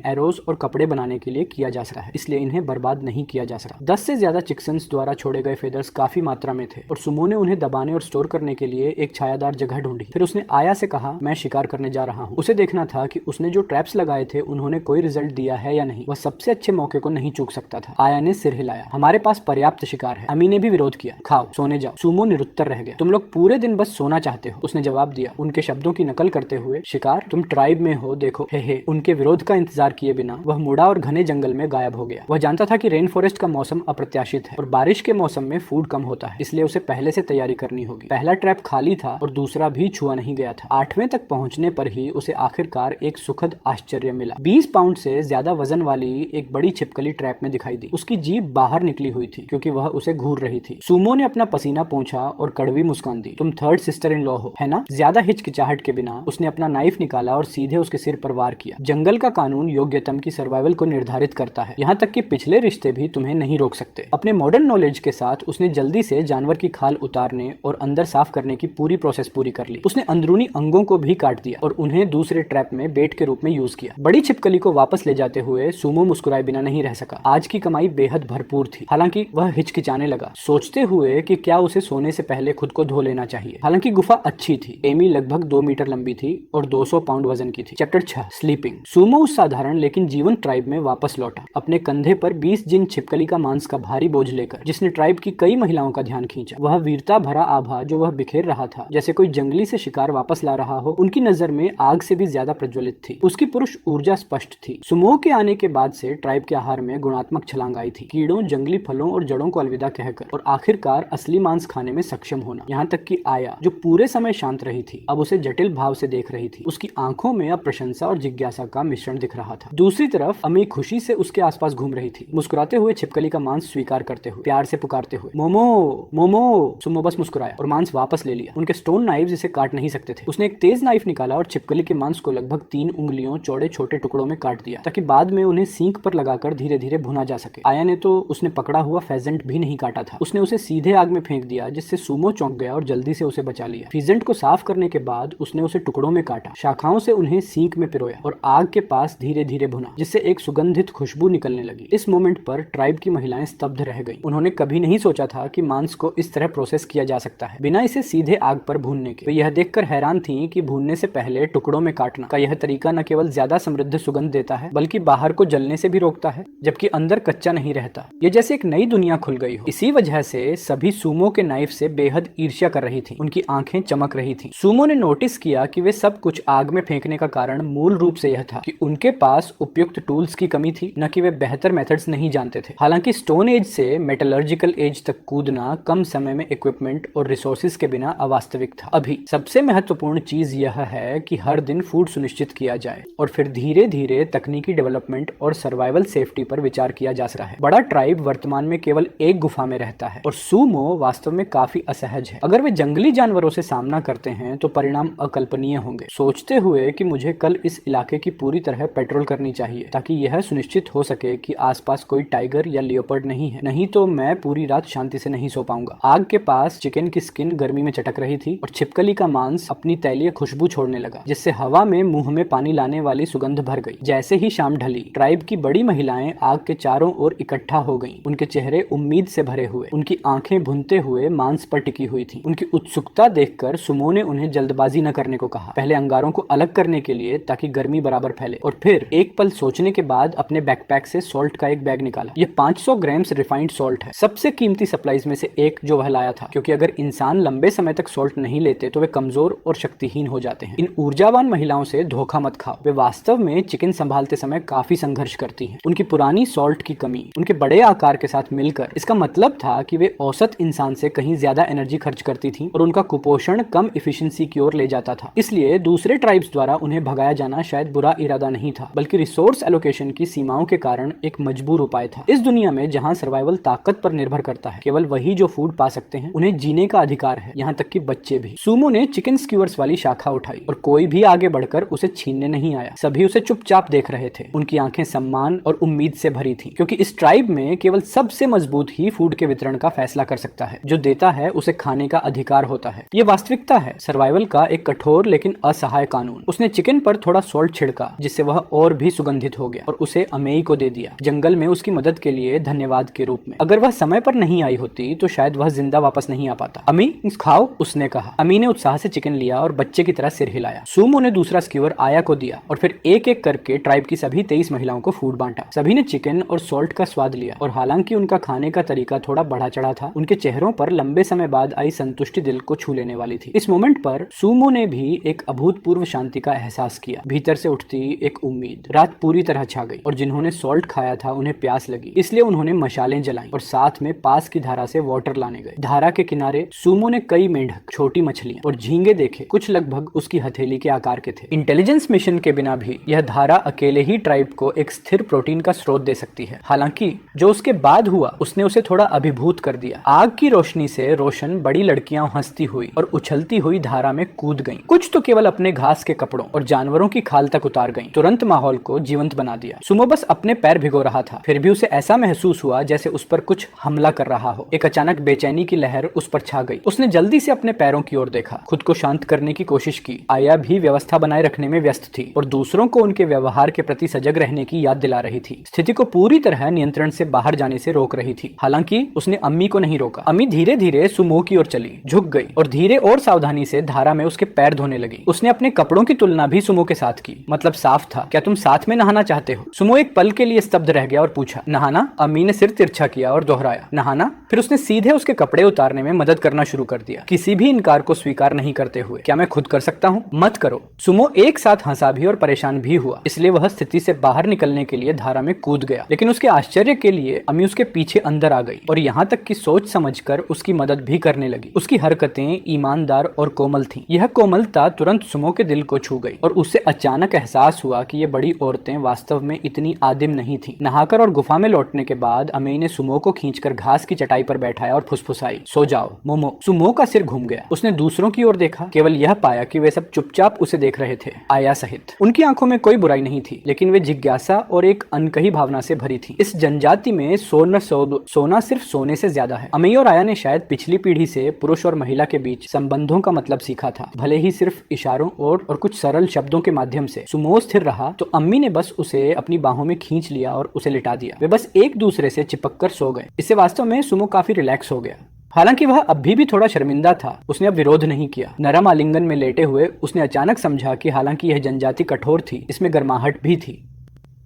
एरोस और कपड़े बनाने के लिए किया जा सकता है, इसलिए इन्हें बर्बाद नहीं किया जा सकता। 10 से ज्यादा चिक्सन्स द्वारा छोड़े गए फेदर्स काफी मात्रा में थे और सुमो ने उन्हें दबाने और स्टोर करने के लिए एक छायादार जगह ढूंढी। फिर उसने आया से कहा, मैं शिकार करने जा रहा हूँ। उसे देखना था कि उसने जो ट्रैप्स लगाए थे उन्होंने कोई रिजल्ट दिया है या नहीं। वह सबसे अच्छे मौके को नहीं चूक सकता था। आया ने सिर हिलाया, हमारे पास पर्याप्त शिकार है। अम्मी ने भी विरोध किया, खाओ, सोने जाओ। सुमो निरुत्तर रह गया, तुम लोग पूरे दिन बस सोना चाहते हो, उसने जवाब दिया, उनके शब्दों की नकल करते हुए। शिकार? तुम ट्राइब में हो, देखो। हे। उनके विरोध का इंतजार किए बिना वह मुड़ा और घने जंगल में गायब हो गया। वह जानता था कि रेन फॉरेस्ट का मौसम अप्रत्याशित है और बारिश के मौसम में फूड कम होता है, इसलिए उसे पहले से तैयारी करनी होगी। पहला ट्रैप खाली था और दूसरा भी छुआ नहीं गया था। 8वें तक पहुंचने पर ही उसे आखिरकार एक सुखद आश्चर्य मिला। 20 पाउंड से ज्यादा वजन वाली एक बड़ी छिपकली ट्रैप में दिखाई दी। उसकी जीभ बाहर निकली हुई थी क्योंकि वह उसे घूर रही थी। सुमो ने अपना पसीना पोंछा और कड़वी मुस्कान दी, तुम थर्ड सिस्टर इन लॉ हो, है ना? ज्यादा हिचकिचाहट के बिना उसने अपना नाइफ निकाला और सीधे उसके सिर पर वार किया। जंगल का कानून योग्यतम की सर्वाइवल को निर्धारित करता है, यहाँ तक कि पिछले रिश्ते भी तुम्हें नहीं रोक सकते। अपने मॉडर्न नॉलेज के साथ उसने जल्दी से जानवर की खाल उतारने और अंदर साफ करने की पूरी प्रोसेस पूरी कर ली। उसने अंदरूनी अंगों को भी काट दिया और उन्हें दूसरे ट्रैप में बेट के रूप में यूज किया। बड़ी छिपकली को वापस ले जाते हुए सुमो मुस्कुराए बिना नहीं रह सका। आज की कमाई बेहद भरपूर थी। हालांकि वह हिचकिचाने लगा, सोचते हुए कि क्या उसे सोने से पहले खुद को धो लेना चाहिए। हालांकि गुफा अच्छी थी। एमी लगभग 2 मीटर लंबी थी और 200 पाउंड वजन की थी। Chapter 6, sleeping. सुमो उस साधारण लेकिन जीवन ट्राइब में वापस लौटा, अपने कंधे पर 20 जिन छिपकली का मांस का भारी बोझ लेकर, जिसने ट्राइब की कई महिलाओं का ध्यान खींचा। वह वीरता भरा आभा जो वह बिखेर रहा था, जैसे कोई जंगली से शिकार वापस ला रहा हो, उनकी नजर में आग से भी ज्यादा प्रज्वलित थी। उसकी पुरुष ऊर्जा स्पष्ट थी। सुमो के आने के बाद से ट्राइब के आहार में गुणात्मक छलांग आई थी। कीड़ों, जंगली फलों और जड़ों को अलविदा कहकर और आखिरकार असली मांस खाने में सक्षम होना। यहाँ तक कि आया, जो पूरे समय शांत रही थी, अब उसे जटिल भाव से देख रही थी। उसकी आंखों में अब प्रशंसा और जिज्ञासा का मिश्रण दिख रहा था। दूसरी तरफ अम्मी खुशी से उसके आसपास घूम रही थी, मुस्कुराते हुए छिपकली का मांस स्वीकार करते हुए, प्यार से पुकारते हुए, मोमो मोमो। सुमो बस मुस्कुराया और मांस वापस ले लिया। उनके स्टोन नाइव्स इसे काट नहीं सकते थे। उसने एक तेज नाइफ निकाला और छिपकली के मांस को लगभग 3 उंगलियों चौड़े छोटे टुकड़ों में काट दिया, ताकि बाद में उन्हें सींक पर लगाकर धीरे धीरे भुना जा सके। आया ने तो उसने पकड़ा हुआ फेजेंट भी नहीं काटा था। उसने उसे सीधे आग में फेंक दिया, जिससे सुमो चौंक गया और जल्दी से उसे बचा लिया। फिजेंट को साफ करने के बाद उसने उसे टुकड़ों में काटा, शाखाओं से उन्हें सींक में पिरोया और आग के पास धीरे धीरे भुना, जिससे एक सुगंधित खुशबू निकलने लगी। इस मोमेंट पर ट्राइब की महिलाएं स्तब्ध रह गईं। उन्होंने कभी नहीं सोचा था कि मांस को इस तरह प्रोसेस किया जा सकता है, बिना इसे सीधे आग पर भूनने के। वे यह देखकर हैरान थीं कि भूनने से पहले टुकड़ों में काटना का यह तरीका न केवल ज्यादा समृद्ध सुगंध देता है, बल्कि बाहर को जलने से भी रोकता है, जबकि अंदर कच्चा नहीं रहता। ये जैसे एक नई दुनिया खुल गई हो। इसी वजह से सभी सुमो के नाइफ से बेहद ईर्ष्या कर रही थी। उनकी आंखें चमक रही थी। सुमो ने नोटिस किया कि वे सब कुछ आग में फेंकने का कारण मूल रूप से यह था कि उनके पास उपयुक्त टूल्स की कमी थी, न कि वे बेहतर मेथड्स नहीं जानते थे। हालांकि स्टोन एज से मेटलर्जिकल एज तक कूदना कम समय में इक्विपमेंट और रिसोर्सेज के बिना अवास्तविक था। अभी सबसे महत्वपूर्ण चीज यह है कि हर दिन फूड सुनिश्चित किया जाए और फिर धीरे धीरे तकनीकी डेवलपमेंट और सर्वाइवल सेफ्टी पर विचार किया जा सकता है। बड़ा ट्राइब वर्तमान में केवल एक गुफा में रहता है और सुमो वास्तव में काफी असहज है। अगर वे जंगली जानवरों से सामना करते हैं तो परिणाम अकल्पनीय होंगे। सोचते हुए कि मुझे कल इस इलाके की पूरी तरह पेट्रोल करनी चाहिए ताकि यह सुनिश्चित हो सके कि आसपास कोई टाइगर या लियोपर्ड नहीं है, नहीं तो मैं पूरी रात शांति से नहीं सो पाऊंगा। आग के पास चिकन की स्किन गर्मी में चटक रही थी और छिपकली का मांस अपनी तैलीय खुशबू छोड़ने लगा, जिससे हवा में मुंह में पानी लाने वाली सुगंध भर गई। जैसे ही शाम ढली, ट्राइब की बड़ी महिलाएं आग के चारों ओर इकट्ठा हो गईं। उनके चेहरे उम्मीद से भरे हुए, उनकी आंखें भुनते हुए मांस पर टिकी हुई थी। उनकी उत्सुकता देखकर सुमो ने उन्हें जल्दबाजी न करने को कहा, पहले अंगारों को अलग करने के लिए ताकि गर्मी बराबर फैले, और फिर एक पल सोचने के बाद अपने बैकपैक से सॉल्ट का एक बैग निकाला। यह 500 ग्राम्स रिफाइंड सॉल्ट है, सबसे कीमती सप्लाईज में से एक जो वह लाया था, क्योंकि अगर इंसान लंबे समय तक सॉल्ट नहीं लेते तो वे कमजोर और शक्तिहीन हो जाते हैं। इन ऊर्जावान महिलाओं से धोखा मत खाओ, वे वास्तव में चिकन संभालते समय काफी संघर्ष करती हैं। उनकी पुरानी सॉल्ट की कमी उनके बड़े आकार के साथ मिलकर इसका मतलब था कि वे औसत इंसान से कहीं ज्यादा एनर्जी खर्च करती थीं और उनका कुपोषण कम इफिशिएंसी की ओर ले जाता था। इसलिए दूसरे ट्राइब्स द्वारा उन्हें भगाया जाना शायद बुरा इरादा नहीं था, बल्कि रिसोर्स एलोकेशन की सीमाओं के कारण एक मजबूर उपाय था। इस दुनिया में जहां सर्वाइवल ताकत पर निर्भर करता है, केवल वही जो फूड पा सकते हैं, उन्हें जीने का अधिकार है, यहाँ तक कि बच्चे भी। सुमो ने चिकन स्क्यूअर्स वाली शाखा उठाई और कोई भी आगे बढ़कर उसे छीनने नहीं आया। सभी उसे चुपचाप देख रहे थे। उनकी आंखें सम्मान और उम्मीद से भरी थी, क्योंकि इस ट्राइब में केवल सबसे मजबूत ही फूड के वितरण का फैसला कर सकता है। जो देता है उसे खाने का अधिकार होता है। ये वास्तविकता है, सर्वाइवल का एक कठोर लेकिन असहाय कानून। उसने चिकन पर थोड़ा सॉल्ट छिड़का, जिससे वह और भी सुगंधित हो गया, और उसे अमेई को दे दिया, जंगल में उसकी मदद के लिए धन्यवाद के रूप में। अगर वह समय पर नहीं आई होती तो शायद वह जिंदा वापस नहीं आ पाता। अमी खाओ, उसने कहा। अमी ने उत्साह से चिकन लिया और बच्चे की तरह सिर हिलाया। सुमो ने दूसरा स्क्यूअर आया को दिया और फिर एक एक करके ट्राइब की सभी 23 महिलाओं को फूड बांटा। सभी ने चिकन और सॉल्ट का स्वाद लिया, और हालांकि उनका खाने का तरीका थोड़ा बढ़ा चढ़ा था, उनके चेहरों पर लंबे समय बाद आई संतुष्टि दिल को छू लेने वाली थी। इस मोमेंट पर सुमो ने भी एक अभूतपूर्व शांति का एहसास किया। भीतर से उठती एक उम्मीद। रात पूरी तरह छा गई और जिन्होंने सॉल्ट खाया था उन्हें प्यास लगी, इसलिए उन्होंने मशालें जलाई और साथ में पास की धारा से वाटर लाने गए। धारा के किनारे सुमो ने कई मेंढक, छोटी मछलियां और झींगे देखे, कुछ लगभग उसकी हथेली के आकार के थे। इंटेलिजेंस मिशन के बिना भी यह धारा अकेले ही ट्राइब को एक स्थिर प्रोटीन का स्रोत दे सकती है। हालांकि जो उसके बाद हुआ उसने उसे थोड़ा अभिभूत कर दिया। आग की रोशनी से रोशन बड़ी लड़कियां हंसती हुई और उछलती हुई धारा में कूद गईं। कुछ तो केवल अपने घास के कपड़ों और जानवरों की खाल तक उतार गईं। तुरंत माहौल को जीवंत बना दिया। सुमो बस अपने पैर भिगो रहा था, फिर भी उसे ऐसा महसूस हुआ जैसे उस पर कुछ हमला कर रहा हो। एक अचानक बेचैनी की लहर उस पर छा गई। उसने जल्दी से अपने पैरों की ओर देखा, खुद को शांत करने की कोशिश की। आया भी व्यवस्था बनाए रखने में व्यस्त थी और दूसरों को उनके व्यवहार के प्रति सजग रहने की याद दिला रही थी। स्थिति को पूरी तरह नियंत्रण से बाहर जाने से रोक रही थी। हालांकि उसने अम्मी को नहीं रोका। अम्मी धीरे धीरे सुमो की ओर चली, झुक गई और धीरे और सावधानी से धारा में उसके पैर धोने लगी। उसने अपने कपड़ों की तुलना भी सुमो के साथ की, मतलब साफ था। क्या तुम साथ में नहाना चाहते हो? सुमो एक पल के लिए स्तब्ध रह गया और पूछा, नहाना? अम्मी ने सिर तिरछा किया और दोहराया, नहाना? फिर उसने सीधे उसके कपड़े उतारने में मदद करना शुरू कर दिया, किसी भी इनकार को स्वीकार नहीं करते हुए। क्या मैं खुद कर सकता हूँ? मत करो। सुमो एक साथ हंसा भी और परेशान भी हुआ, इसलिए वह स्थिति से बाहर निकलने के लिए धारा में कूद गया। लेकिन उसके आश्चर्य के लिए अम्मी उसके पीछे अंदर आ गई और यहाँ तक कि सोच समझकर उसकी मदद भी करने लगी। उसकी हरकतें ईमानदार और कोमल थीं। यह कोमलता तुरंत सुमो के दिल को छू गई और उससे अचानक एहसास हुआ कि ये बड़ी औरतें वास्तव में इतनी आदिम नहीं थीं। नहाकर और गुफा में लौटने के बाद अम्मी ने सुमो को खींचकर घास की चटाई पर बैठाया और फुसफुसाई, सो जाओ मोमो। सुमो का सिर घूम गया। उसने दूसरों की ओर देखा, केवल यह पाया कि वे सब चुपचाप उसे देख रहे थे, आया सहित। उनकी आंखों में कोई बुराई नहीं थी, लेकिन वे जिज्ञासा और एक अनकही भावना से भरी थी। इस जनजाति में सोना सिर्फ सोने से ज्यादा है। अम्मी और आया ने शायद पिछली पीढ़ी से पुरुष और महिला के बीच संबंधों का मतलब सीखा था, भले ही सिर्फ इशारों और कुछ सरल शब्दों के माध्यम से। सुमो स्थिर रहा तो अम्मी ने बस उसे अपनी बाहों में खींच लिया और उसे लिटा दिया। वे बस एक दूसरे से चिपककर सो गए। इससे वास्तव में सुमो काफी रिलैक्स हो गया। हालांकि वह अभी भी थोड़ा शर्मिंदा था। उसने अब विरोध नहीं किया। नरम आलिंगन में लेटे हुए उसने अचानक समझा कि हालांकि यह जनजाति कठोर थी, इसमें गर्माहट भी थी।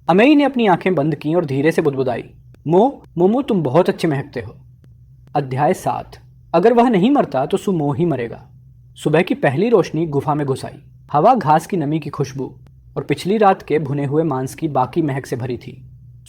अमेई ने अपनी आंखें बंद की और धीरे से बुदबुदाई, मोमो तुम बहुत अच्छे महकते हो। अध्याय 7। अगर वह नहीं मरता तो सुमो ही मरेगा। सुबह की पहली रोशनी गुफा में घुस आई। हवा घास की नमी की खुशबू और पिछली रात के भुने हुए मांस की बाकी महक से भरी थी।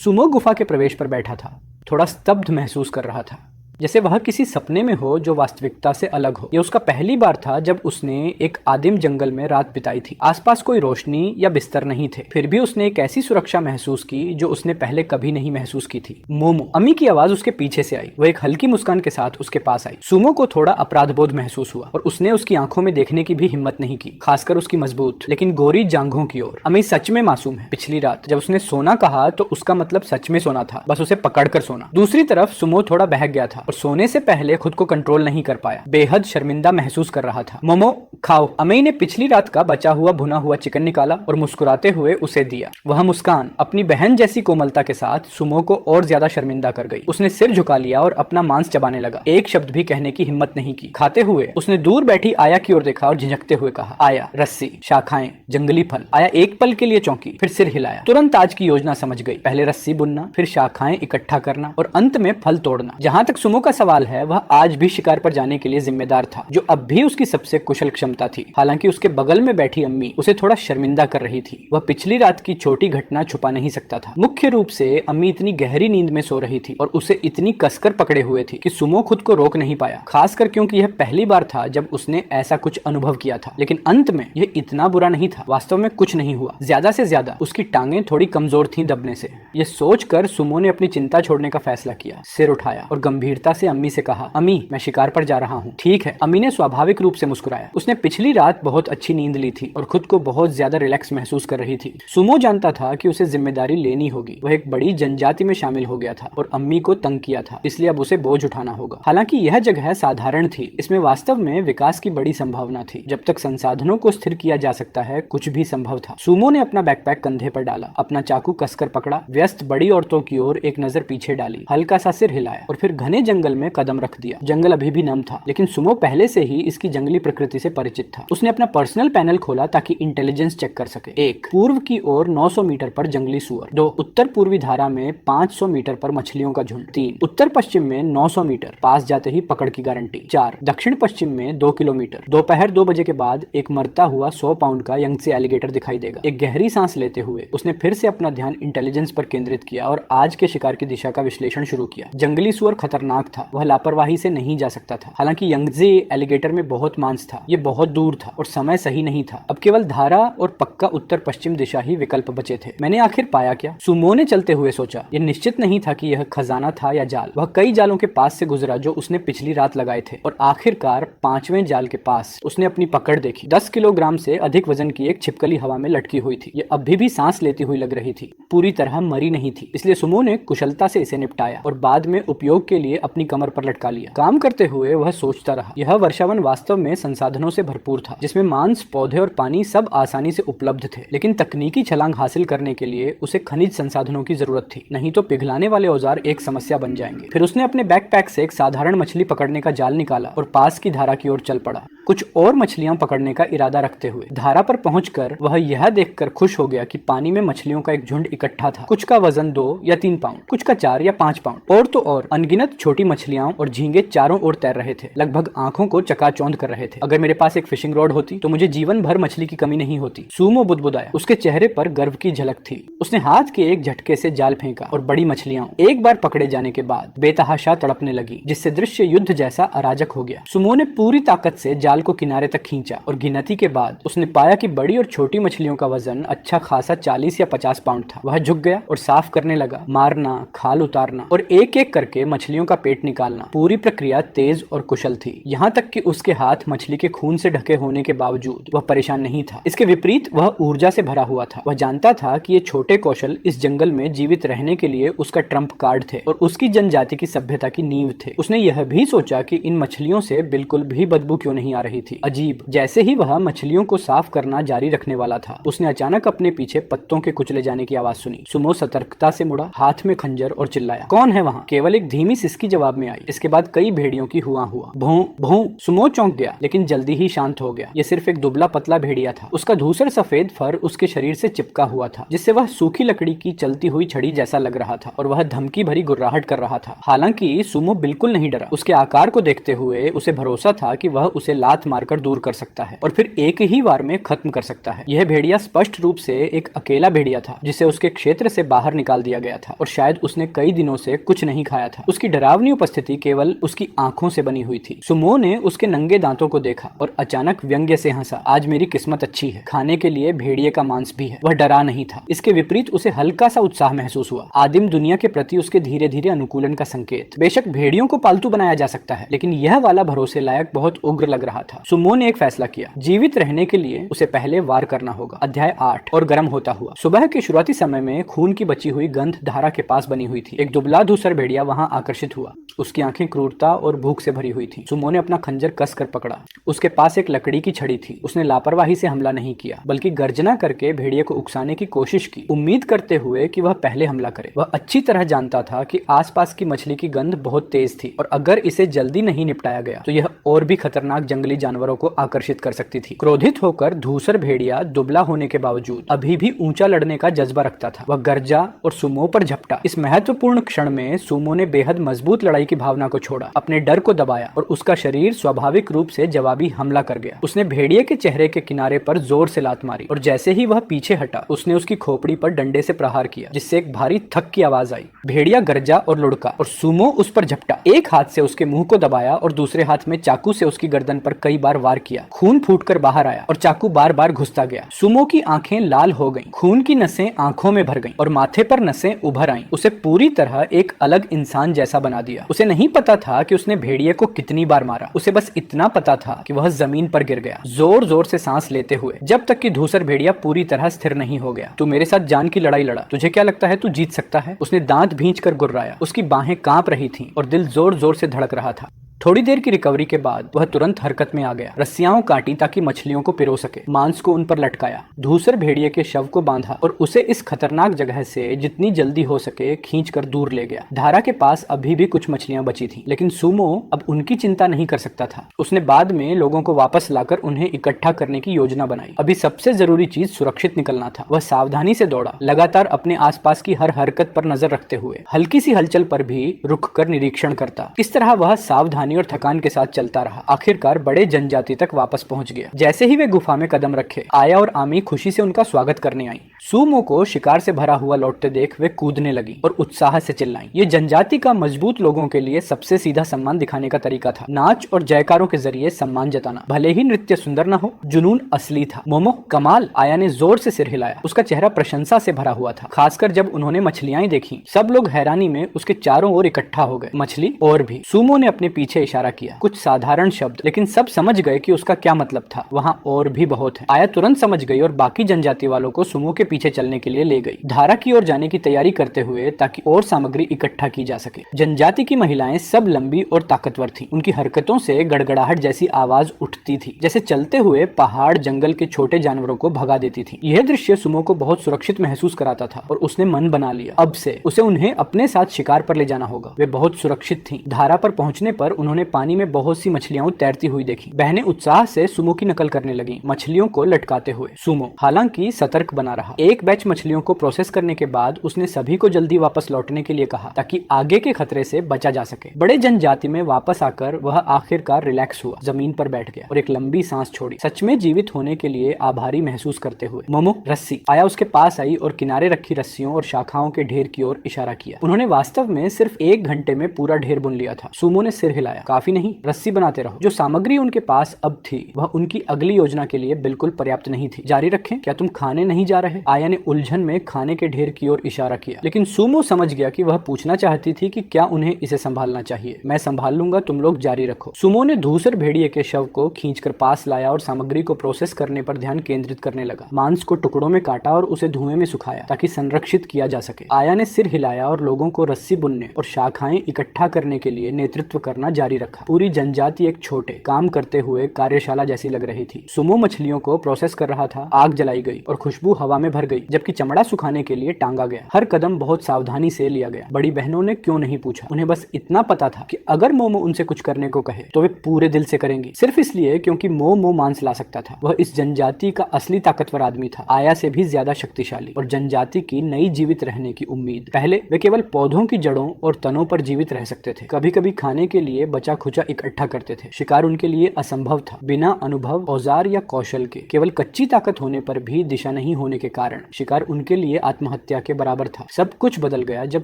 सुमो गुफा के प्रवेश पर बैठा था, थोड़ा स्तब्ध महसूस कर रहा था, जैसे वह किसी सपने में हो जो वास्तविकता से अलग हो। यह उसका पहली बार था जब उसने एक आदिम जंगल में रात बिताई थी। आसपास कोई रोशनी या बिस्तर नहीं थे, फिर भी उसने एक ऐसी सुरक्षा महसूस की जो उसने पहले कभी नहीं महसूस की थी। मोमो, अम्मी की आवाज उसके पीछे से आई। वह एक हल्की मुस्कान के साथ उसके पास आई। सुमो को थोड़ा अपराध बोध महसूस हुआ और उसने उसकी आंखों में देखने की भी हिम्मत नहीं की, खासकर उसकी मजबूत लेकिन गोरी जांघों की ओर। अम्मी सच में मासूम है। पिछली रात जब उसने सोना कहा तो उसका मतलब सच में सोना था, बस उसे पकड़कर सोना। दूसरी तरफ सुमो थोड़ा बहक गया था और सोने से पहले खुद को कंट्रोल नहीं कर पाया, बेहद शर्मिंदा महसूस कर रहा था। मोमो खाओ। अमई ने पिछली रात का बचा हुआ भुना हुआ चिकन निकाला और मुस्कुराते हुए उसे दिया। वह मुस्कान अपनी बहन जैसी कोमलता के साथ सुमो को और ज्यादा शर्मिंदा कर गई। उसने सिर झुका लिया और अपना मांस चबाने लगा। एक शब्द भी कहने की हिम्मत नहीं की। खाते हुए उसने दूर बैठी आया की ओर देखा और झिझकते हुए कहा, आया, रस्सी, शाखाएं, जंगली फल। आया एक पल के लिए चौंकी, फिर सिर हिलाया। तुरंत आज की योजना समझ गई। पहले रस्सी बुनना, फिर शाखाएं इकट्ठा करना और अंत में फल तोड़ना। जहां तक सुमो का सवाल है, वह आज भी शिकार पर जाने के लिए जिम्मेदार था, जो अब भी उसकी सबसे कुशल क्षमता थी। हालांकि उसके बगल में बैठी अम्मी उसे थोड़ा शर्मिंदा कर रही थी। वह पिछली रात की छोटी घटना छुपा नहीं सकता था। मुख्य रूप से अम्मी इतनी गहरी नींद में सो रही थी और उसे इतनी कसकर पकड़े हुए थी कि सुमो खुद को रोक नहीं पाया, खासकर क्योंकि यह पहली बार था जब उसने ऐसा कुछ अनुभव किया था। लेकिन अंत में यह इतना बुरा नहीं था। वास्तव में कुछ नहीं हुआ। ज्यादा से ज्यादा उसकी टांगें थोड़ी कमजोर थीं दबने से। यह सोचकर सुमो ने अपनी चिंता छोड़ने का फैसला किया, सिर उठाया और गंभीरता से अम्मी से कहा, अम्मी, मैं शिकार पर जा रहा हूँ। ठीक है। अम्मी ने स्वाभाविक रूप से मुस्कुराया। उसने पिछली रात बहुत अच्छी नींद ली थी और खुद को बहुत ज्यादा रिलैक्स महसूस कर रही थी। सुमो जानता था कि उसे जिम्मेदारी लेनी होगी। वह एक बड़ी जनजाति में शामिल हो गया था और अम्मी को तंग किया था, इसलिए अब उसे बोझ उठाना होगा। हालांकि यह जगह साधारण थी, इसमें वास्तव में विकास की बड़ी संभावना थी। जब तक संसाधनों को स्थिर किया जा सकता है, कुछ भी संभव था। सुमो ने अपना बैकपैक कंधे पर डाला, अपना चाकू कसकर पकड़ा, व्यस्त बड़ी औरतों की ओर एक नजर पीछे डाली, हल्का सा सिर हिलाया और फिर घने जंगल में कदम रख दिया। जंगल अभी भी नम था, लेकिन सुमो पहले से ही इसकी जंगली प्रकृति से परिचित था। उसने अपना पर्सनल पैनल खोला ताकि इंटेलिजेंस चेक कर सके। 1, पूर्व की ओर 900 मीटर पर जंगली सुअर। 2, उत्तर पूर्वी धारा में 500 मीटर पर मछलियों का झुंड। 3, उत्तर पश्चिम में 900 मीटर, पास जाते ही पकड़ की गारंटी। 4, दक्षिण पश्चिम में 2 किलोमीटर, दोपहर 2 बजे के बाद एक मरता हुआ 100 पाउंड का यंगसे एलिगेटर दिखाई देगा। एक गहरी सांस लेते हुए उसने फिर से अपना ध्यान इंटेलिजेंस पर केंद्रित किया और आज के शिकार की दिशा का विश्लेषण शुरू किया। जंगली सुअर खतरनाक था, वह लापरवाही से नहीं जा सकता था। हालांकि यंगजे एलिगेटर में बहुत मांस था, ये बहुत दूर था और समय सही नहीं था। अब केवल धारा और पक्का उत्तर पश्चिम दिशा ही विकल्प बचे थे। मैंने आखिर पाया क्या? सुमो ने चलते हुए सोचा। यह निश्चित नहीं था कि यह खजाना था या जाल। वह कई जालों के पास से गुजरा जो उसने पिछली रात लगाए थे और आखिरकार 5वें जाल के पास उसने अपनी पकड़ देखी। 10 किलोग्राम से अधिक वजन की एक छिपकली हवा में लटकी हुई थी। यह अभी भी सांस लेती हुई लग रही थी, पूरी तरह मरी नहीं थी, इसलिए सुमो ने कुशलता से इसे निपटाया और बाद में उपयोग के लिए अपनी कमर पर लटका लिया। काम करते हुए वह सोचता रहा। यह वर्षावन वास्तव में संसाधनों से भरपूर था, जिसमें मांस, पौधे और पानी सब आसानी से उपलब्ध थे। लेकिन तकनीकी छलांग हासिल करने के लिए उसे खनिज संसाधनों की जरूरत थी, नहीं तो पिघलाने वाले औजार एक समस्या बन जाएंगे। फिर उसने अपने बैकपैक से एक साधारण मछली पकड़ने का जाल निकाला और पास की धारा की ओर चल पड़ा, कुछ और मछलियां पकड़ने का इरादा रखते हुए। धारा पर पहुंचकर वह यह देखकर खुश हो गया कि पानी में मछलियों का एक झुंड इकट्ठा था। कुछ का वजन 2 या 3 पाउंड, कुछ का 4 या 5 पाउंड। और तो और अनगिनत छोटी मछलियां और झींगे चारों ओर तैर रहे थे, लगभग आंखों को चकाचौंध कर रहे थे। अगर मेरे पास एक फिशिंग रॉड होती तो मुझे जीवन भर मछली की कमी नहीं होती। सुमो बुदबुदाया। उसके चेहरे पर गर्व की झलक थी। उसने हाथ के एक झटके से जाल फेंका और बड़ी मछलियां एक बार पकड़े जाने के बाद बेतहाशा तड़पने लगी, जिससे दृश्य युद्ध जैसा अराजक हो गया। सुमो ने पूरी ताकत से जाल को किनारे तक खींचा और गिनती के बाद उसने पाया कि बड़ी और छोटी मछलियों का वजन अच्छा खासा 40 या 50 पाउंड था। वह झुक गया और साफ करने लगा, मारना, खाल उतारना और एक एक करके मछलियों का पेट निकालना। पूरी प्रक्रिया तेज और कुशल थी, यहाँ तक कि उसके हाथ मछली के खून से ढके होने के बावजूद वह परेशान नहीं था। इसके विपरीत वह ऊर्जा से भरा हुआ था। वह जानता था कि ये छोटे कौशल इस जंगल में जीवित रहने के लिए उसका ट्रम्प कार्ड थे और उसकी जनजाति की सभ्यता की नींव थे। उसने यह भी सोचा कि इन मछलियों से बिल्कुल भी बदबू क्यों नहीं आ रही थी। अजीब। जैसे ही वह मछलियों को साफ करना जारी रखने वाला था, उसने अचानक अपने पीछे पत्तों के कुचले जाने की आवाज सुनी। सुमो सतर्कता से मुड़ा, हाथ में खंजर, और चिल्लाया, कौन है वहाँ? केवल एक धीमी सिसकी जवाब जवाब में आई। इसके बाद कई भेड़ियों की हुआ भों भों। सुमो चौंक गया, लेकिन जल्दी ही शांत हो गया। ये सिर्फ एक दुबला पतला भेड़िया था। उसका धूसर सफेद फर उसके शरीर से चिपका हुआ था, जिससे वह सूखी लकड़ी की चलती हुई छड़ी जैसा लग रहा था, और वह धमकी भरी गुर्राहट कर रहा था। हालांकि सुमो बिल्कुल नहीं डरा। उसके आकार को देखते हुए उसे भरोसा था कि वह उसे लात मारकर दूर कर सकता है और फिर एक ही वार में खत्म कर सकता है। यह भेड़िया स्पष्ट रूप से एक अकेला भेड़िया था, जिसे उसके क्षेत्र से बाहर निकाल दिया गया था, और शायद उसने कई दिनों से कुछ नहीं खाया था। उसकी डरावनी उपस्थिति केवल उसकी आंखों से बनी हुई थी। सुमो ने उसके नंगे दांतों को देखा और अचानक व्यंग्य से हंसा। आज मेरी किस्मत अच्छी है, खाने के लिए भेड़िए का मांस भी है। वह डरा नहीं था। इसके विपरीत उसे हल्का सा उत्साह महसूस हुआ, आदिम दुनिया के प्रति उसके धीरे धीरे अनुकूलन का संकेत। बेशक भेड़ियों को पालतू बनाया जा सकता है, लेकिन यह वाला भरोसे लायक बहुत उग्र लग रहा था। सुमो ने एक फैसला किया, जीवित रहने के लिए उसे पहले वार करना होगा। अध्याय 8। और गर्म होता हुआ। सुबह के शुरुआती समय में खून की बची हुई गंध धारा के पास बनी हुई थी। एक दुबला धूसर भेड़िया वहां आकर्षित हुआ। उसकी आंखें क्रूरता और भूख से भरी हुई थी। सुमो ने अपना खंजर कसकर पकड़ा। उसके पास एक लकड़ी की छड़ी थी। उसने लापरवाही से हमला नहीं किया, बल्कि गर्जना करके भेड़िए को उकसाने की कोशिश की, उम्मीद करते हुए कि वह पहले हमला करे। वह अच्छी तरह जानता था कि आसपास की मछली की गंध बहुत तेज थी, और अगर इसे जल्दी नहीं निपटाया गया तो यह और भी खतरनाक जंगली जानवरों को आकर्षित कर सकती थी। क्रोधित होकर धूसर भेड़िया दुबला होने के बावजूद अभी भी ऊंचा लड़ने का जज्बा रखता था। वह गर्जा और सुमो पर झपटा। इस महत्वपूर्ण क्षण में सुमो ने बेहद मजबूत लड़ाई की भावना को छोड़ा, अपने डर को दबाया, और उसका शरीर स्वाभाविक रूप से जवाबी हमला कर गया। उसने भेड़िए के चेहरे के किनारे पर जोर से लात मारी, और जैसे ही वह पीछे हटा उसने उसकी खोपड़ी पर डंडे से प्रहार किया, जिससे एक भारी थक की आवाज आई। भेड़िया गर्जा और लुढ़का, और सुमो उस पर झपटा। एक हाथ से उसके मुंह को दबाया और दूसरे हाथ में चाकू से उसकी गर्दन पर कई बार वार किया। खून फूटकर बाहर आया और चाकू बार बार घुसता गया। सुमो की आंखें लाल हो गईं, खून की नसें आंखों में भर गईं और माथे पर नसें उभर आईं। उसे पूरी तरह एक अलग इंसान जैसा बना दिया। उसे नहीं पता था कि उसने भेड़िए को कितनी बार मारा। उसे बस इतना पता था कि वह जमीन पर गिर गया, जोर जोर से सांस लेते हुए, जब तक कि धूसर भेड़िया पूरी तरह स्थिर नहीं हो गया। तू मेरे साथ जान की लड़ाई लड़ा, तुझे क्या लगता है तू जीत सकता है? उसने दांत भींचकर गुर्राया। उसकी बाहें कांप रही थीं और दिल जोर जोर से धड़क रहा था। थोड़ी देर की रिकवरी के बाद वह तुरंत हरकत में आ गया। रस्सियां काटी ताकि मछलियों को पिरो सके, मांस को उन पर लटकाया, धूसर भेड़िए के शव को बांधा और उसे इस खतरनाक जगह से जितनी जल्दी हो सके खींचकर दूर ले गया। धारा के पास अभी भी कुछ मछलियां बची थीं, लेकिन सुमो अब उनकी चिंता नहीं कर सकता था। उसने बाद में लोगों को वापस लाकर उन्हें इकट्ठा करने की योजना बनाई। अभी सबसे जरूरी चीज सुरक्षित निकलना था। वह सावधानी से दौड़ा, लगातार अपने आसपास की हर हरकत पर नजर रखते हुए, हल्की सी हलचल पर भी रुक कर निरीक्षण करता। इस तरह वह सावधानी और थकान के साथ चलता रहा। आखिरकार बड़े जनजाति तक वापस पहुंच गया। जैसे ही वे गुफा में कदम रखे, आया और आमी खुशी से उनका स्वागत करने आई। सुमो को शिकार से भरा हुआ लौटते देख वे कूदने लगी और उत्साह से चिल्लाई। ये जनजाति का मजबूत लोगों के लिए सबसे सीधा सम्मान दिखाने का तरीका था। नाच और जयकारों के जरिए सम्मान जताना। भले ही नृत्य सुंदर न हो, जुनून असली था। मोमो कमाल, आया ने जोर से सिर हिलाया। उसका चेहरा प्रशंसा से भरा हुआ था, खासकर जब उन्होंने मछलियां देखी। सब लोग हैरानी में उसके चारों ओर इकट्ठा हो गए। मछली और भी। सुमो ने अपने पीछे इशारा किया, कुछ साधारण शब्द, लेकिन सब समझ गए कि उसका क्या मतलब था। वहां और भी बहुत है। आया तुरंत समझ गई और बाकी जनजाति वालों को सुमो के पीछे चलने के लिए ले गई, धारा की ओर जाने की तैयारी करते हुए, ताकि और सामग्री इकट्ठा की जा सके। जनजाति की महिलाएं सब लंबी और ताकतवर थीं। उनकी हरकतों से गड़गड़ाहट जैसी आवाज उठती थी, जैसे चलते हुए पहाड़ जंगल के छोटे जानवरों को भगा देती थी। यह दृश्य सुमो को बहुत सुरक्षित महसूस कराता था और उसने मन बना लिया, अब से उसे उन्हें अपने साथ शिकार पर ले जाना होगा। वे बहुत सुरक्षित थीं। धारा पर पहुंचने पर उन्होंने पानी में बहुत सी मछलियां तैरती हुई देखी। बहनें उत्साह से सुमो की नकल करने लगी, मछलियों को लटकाते हुए। सुमो हालांकि सतर्क बना रहा। एक बैच मछलियों को प्रोसेस करने के बाद उसने सभी को जल्दी वापस लौटने के लिए कहा, ताकि आगे के खतरे से बचा जा सके। बड़े जनजाति में वापस आकर वह आखिरकार रिलैक्स हुआ, जमीन पर बैठ गया और एक लंबी सांस छोड़ी, सच में जीवित होने के लिए आभारी महसूस करते हुए। मोमो रस्सी। आया उसके पास आई और किनारे रखी रस्सियों और शाखाओं के ढेर की ओर इशारा किया। उन्होंने वास्तव में सिर्फ 1 घंटे में पूरा ढेर बुन लिया था। सुमो ने सिर हिलाया। काफी नहीं, रस्सी बनाते रहो। जो सामग्री उनके पास अब थी वह उनकी अगली योजना के लिए बिल्कुल पर्याप्त नहीं थी। जारी रखें, क्या तुम खाने नहीं जा रहे? आया ने उलझन में खाने के ढेर की ओर इशारा किया, लेकिन सुमो समझ गया कि वह पूछना चाहती थी कि क्या उन्हें इसे संभालना चाहिए। मैं संभाल लूंगा, तुम लोग जारी रखो। सुमो ने धूसर भेड़िए के शव को खींचकर पास लाया और सामग्री को प्रोसेस करने पर ध्यान केंद्रित करने लगा। मांस को टुकड़ों में काटा और उसे धुएं में सुखाया ताकि संरक्षित किया जा सके। आया ने सिर हिलाया और लोगों को रस्सी बुनने और शाखाएं इकट्ठा करने के लिए नेतृत्व करना जारी रखा। पूरी जनजाति एक छोटे काम करते हुए कार्यशाला जैसी लग रही थी। सुमो मछलियों को प्रोसेस कर रहा था। आग जलाई गई और खुशबू हवा में भर गई, जबकि चमड़ा सुखाने के लिए टांगा गया। हर कदम बहुत सावधानी से लिया गया। बड़ी बहनों ने क्यों नहीं पूछा। उन्हें बस इतना पता था कि अगर मोमो उनसे कुछ करने को कहे तो वे पूरे दिल से करेंगी, सिर्फ इसलिए क्योंकि मोमो मांस ला सकता था। वह इस जनजाति का असली ताकतवर आदमी था, आया से भी ज्यादा शक्तिशाली, और जनजाति की नई जीवित रहने की उम्मीद। पहले वे केवल पौधों की जड़ों और तनों पर जीवित रह सकते थे। कभी कभी खाने के लिए बचा खुचा इकट्ठा करते थे। शिकार उनके लिए असंभव था। बिना अनुभव, औजार या कौशल के, केवल कच्ची ताकत होने पर भी दिशा नहीं होने के कारण शिकार उनके लिए आत्महत्या के बराबर था। सब कुछ बदल गया जब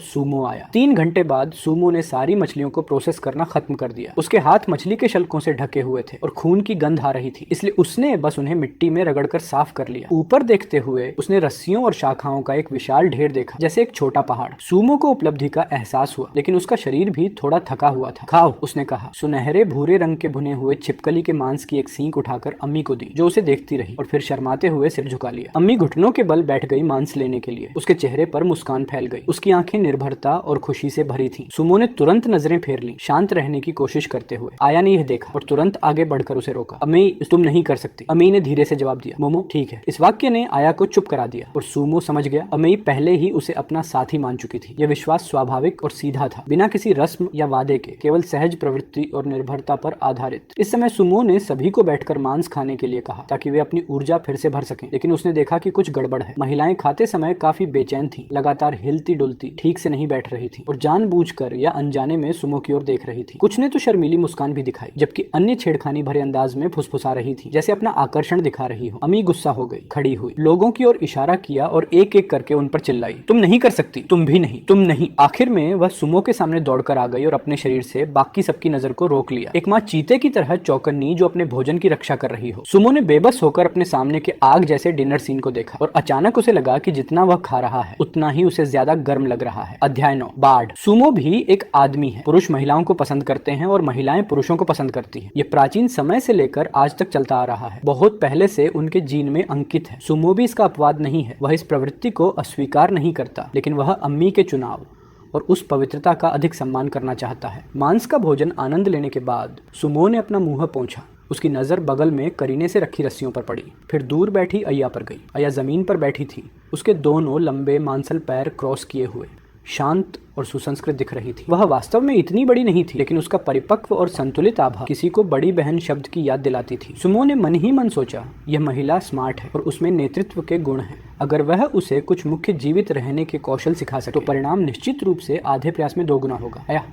सूमो आया। 3 घंटे बाद सूमो ने सारी मछलियों को प्रोसेस करना खत्म कर दिया। उसके हाथ मछली के शल्कों से ढके हुए थे और खून की गंध आ रही थी, इसलिए उसने बस उन्हें मिट्टी में रगड़कर साफ कर लिया। ऊपर देखते हुए उसने रस्सियों और शाखाओं का एक विशाल ढेर देखा, जैसे एक छोटा पहाड़। सूमो को उपलब्धि का एहसास हुआ, लेकिन उसका शरीर भी थोड़ा थका हुआ था। खाओ, उसने कहा। सुनहरे भूरे रंग के भुने हुए छिपकली के मांस की एक सींग उठाकर अम्मी को दी, जो उसे देखती रही और फिर शर्माते हुए सिर झुका लिया। अम्मी घुटनों के बल बैठ गई मांस लेने के लिए। उसके चेहरे पर मुस्कान फैल गई। उसकी आंखें निर्भरता और खुशी से भरी थीं। सुमो ने तुरंत नजरें फेर ली, शांत रहने की कोशिश करते हुए। आया ने यह देखा और तुरंत आगे बढ़कर उसे रोका। अम्मी, तुम नहीं कर सकती। अम्मी ने धीरे से जवाब दिया। मोमो, ठीक है। इस वाक्य ने आया को चुप करा दिया और सूमो समझ गया अम्मी पहले ही उसे अपना साथी मान चुकी थी। यह विश्वास स्वाभाविक और सीधा था, बिना किसी रस्म या वादे के, केवल सहज प्रवृत्ति और निर्भरता पर आधारित। इस समय सुमो ने सभी को बैठकर मांस खाने के लिए कहा, ताकि वे अपनी ऊर्जा फिर से भर सकें। लेकिन उसने देखा कि कुछ गड़बड़ है। महिलाएं खाते समय काफी बेचैन थीं, लगातार हिलती डुलती, ठीक से नहीं बैठ रही थीं और जानबूझकर या अनजाने में सुमो की ओर देख रही थीं। कुछ ने तो शर्मीली मुस्कान भी दिखाई, जबकि अन्य छेड़खानी भरे अंदाज में फुसफुसा रही थी, जैसे अपना आकर्षण दिखा रही हो। अम्मी गुस्सा हो गई, खड़ी हुई, लोगों की ओर इशारा किया और एक एक करके उन पर चिल्लाई, तुम नहीं कर सकती, तुम भी नहीं, तुम नहीं। आखिर में वह सुमो के सामने दौड़कर आ गई और अपने शरीर से बाकी सबकी नजर को रोक लिया। एक माँ चीते की तरह चौकन्नी जो अपने भोजन की रक्षा कर रही हो। सुमो ने बेबस होकर अपने सामने के आग जैसे डिनर सीन को देखा और अचानक उसे लगा कि जितना वह खा रहा है उतना ही उसे ज्यादा गर्म लग रहा है। अध्याय 9, बाढ़। सुमो भी एक आदमी है। पुरुष महिलाओं को पसंद करते हैं और महिलाएं पुरुषों को पसंद करती हैं। ये प्राचीन समय से लेकर आज तक चलता आ रहा है, बहुत पहले से उनके जीन में अंकित है। सुमो भी इसका अपवाद नहीं है। वह इस प्रवृत्ति को अस्वीकार नहीं करता, लेकिन वह अम्मी के चुनाव और उस पवित्रता का अधिक सम्मान करना चाहता है। मांस का भोजन आनंद लेने के बाद सुमो ने अपना मुंह पोंछा। उसकी नज़र बगल में करीने से रखी रस्सियों पर पड़ी, फिर दूर बैठी अय्या पर गई। अय्या जमीन पर बैठी थी, उसके दोनों लंबे मांसल पैर क्रॉस किए हुए, शांत और सुसंस्कृत दिख रही थी। वह वास्तव में इतनी बड़ी नहीं थी, लेकिन उसका परिपक्व और संतुलित आभा किसी को बड़ी बहन शब्द की याद दिलाती थी। सुमो ने मन ही मन सोचा, यह महिला स्मार्ट है और उसमें नेतृत्व के गुण हैं। अगर वह उसे कुछ मुख्य जीवित रहने के कौशल सिखा सके तो परिणाम निश्चित रूप से आधे प्रयास में 2 गुना होगा। अय्या,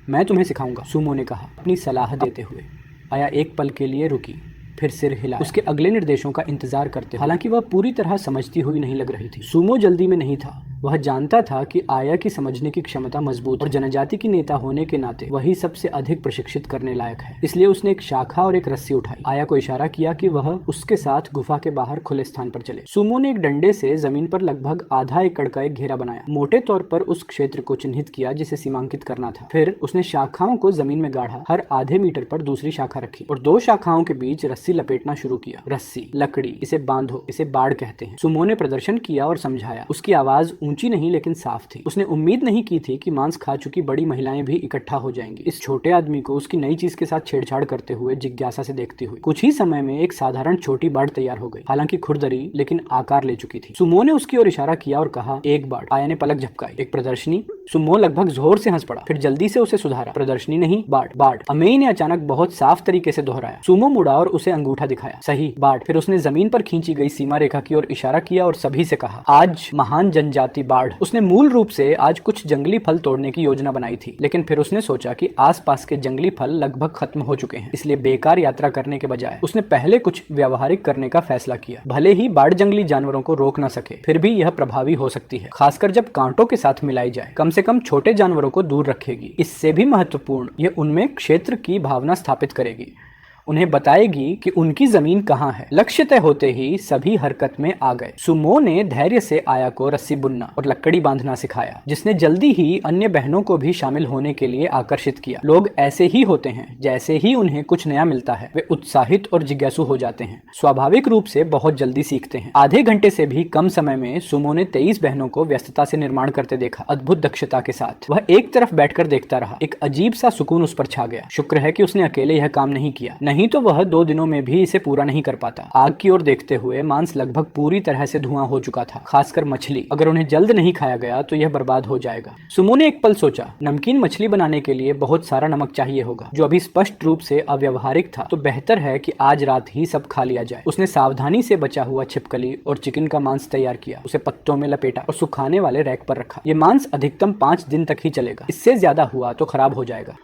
मैं तुम्हें सिखाऊंगा, सुमो ने कहा अपनी सलाह देते हुए। अय्या एक पल के लिए रुकी, फिर सिर हिला, उसके अगले निर्देशों का इंतजार करते। हालांकि वह पूरी तरह समझती हुई नहीं लग रही थी। सुमो जल्दी में नहीं था। वह जानता था कि आया की समझने की क्षमता मजबूत और जनजाति की नेता होने के नाते वही सबसे अधिक प्रशिक्षित करने लायक है। इसलिए उसने एक शाखा और एक रस्सी उठाई। आया को इशारा किया कि वह उसके साथ गुफा के बाहर खुले स्थान पर चले। सुमो ने एक डंडे से जमीन पर लगभग आधा एकड़ का एक घेरा बनाया, मोटे तौर पर उस क्षेत्र को चिन्हित किया जिसे सीमांकित करना था। फिर उसने शाखाओं को जमीन में गाढ़ा, हर आधे मीटर पर दूसरी शाखा रखी और 2 शाखाओं के बीच रस्सी लपेटना शुरू किया। रस्सी, लकड़ी, इसे बांधो, इसे बाड़ कहते हैं। सुमो ने प्रदर्शन किया और समझाया। उसकी आवाज ऊंची नहीं लेकिन साफ थी। उसने उम्मीद नहीं की थी कि मांस खा चुकी बड़ी महिलाएं भी इकट्ठा हो जाएंगी। इस छोटे आदमी को उसकी नई चीज के साथ छेड़छाड़ करते हुए जिज्ञासा से देखती हुई कुछ ही समय में एक साधारण छोटी बाड़ तैयार हो गई, हालांकि खुरदरी लेकिन आकार ले चुकी थी। सुमो ने उसकी ओर इशारा किया और कहा, एक बाड़। आया ने पलक झपकाई। एक प्रदर्शनी? सुमो लगभग जोर से हंस पड़ा, फिर जल्दी से उसे सुधारा, प्रदर्शनी नहीं, बाड़। बाड़, अमेई ने अचानक बहुत साफ तरीके से दोहराया। सुमो मुड़ा और उसे अंगूठा दिखाया। सही, बाड़। फिर उसने जमीन पर खींची गई सीमा रेखा की ओर इशारा किया और सभी से कहा, आज महान जनजाति बाढ़। उसने मूल रूप से आज कुछ जंगली फल तोड़ने की योजना बनाई थी, लेकिन फिर उसने सोचा कि आसपास के जंगली फल लगभग खत्म हो चुके हैं, इसलिए बेकार यात्रा करने के बजाय उसने पहले कुछ व्यावहारिक करने का फैसला किया। भले ही बाढ़ जंगली जानवरों को रोक न सके, फिर भी यह प्रभावी हो सकती है, खासकर जब कांटों के साथ मिलाई जाए। कम से कम छोटे जानवरों को दूर रखेगी। इससे भी महत्वपूर्ण, यह उनमें क्षेत्र की भावना स्थापित करेगी, उन्हें बताएगी कि उनकी जमीन कहाँ है। लक्ष्य तय होते ही सभी हरकत में आ गए। सुमो ने धैर्य से आया को रस्सी बुनना और लकड़ी बांधना सिखाया, जिसने जल्दी ही अन्य बहनों को भी शामिल होने के लिए आकर्षित किया। लोग ऐसे ही होते हैं, जैसे ही उन्हें कुछ नया मिलता है वे उत्साहित और जिज्ञासु हो जाते हैं, स्वाभाविक रूप से बहुत जल्दी सीखते हैं। आधे घंटे से भी कम समय में सुमो ने 23 बहनों को व्यस्तता से निर्माण करते देखा, अद्भुत दक्षता के साथ। वह एक तरफ बैठकर देखता रहा, एक अजीब सा सुकून उस पर छा गया। शुक्र है कि उसने अकेले यह काम नहीं किया, नहीं तो वह 2 दिनों में भी इसे पूरा नहीं कर पाता। आग की ओर देखते हुए मांस लगभग पूरी तरह से धुआं हो चुका था, खासकर मछली। अगर उन्हें जल्द नहीं खाया गया तो यह बर्बाद हो जाएगा। सुमो ने एक पल सोचा, नमकीन मछली बनाने के लिए बहुत सारा नमक चाहिए होगा, जो अभी स्पष्ट रूप से अव्यवहारिक था। तो बेहतर है कि आज रात ही सब खा लिया जाए। उसने सावधानी से बचा हुआ छिपकली और चिकन का मांस तैयार किया, उसे पत्तों में लपेटा और सुखाने वाले रैक पर रखा। ये मांस अधिकतम 5 दिन तक ही चलेगा, इससे ज्यादा हुआ तो खराब हो जाएगा।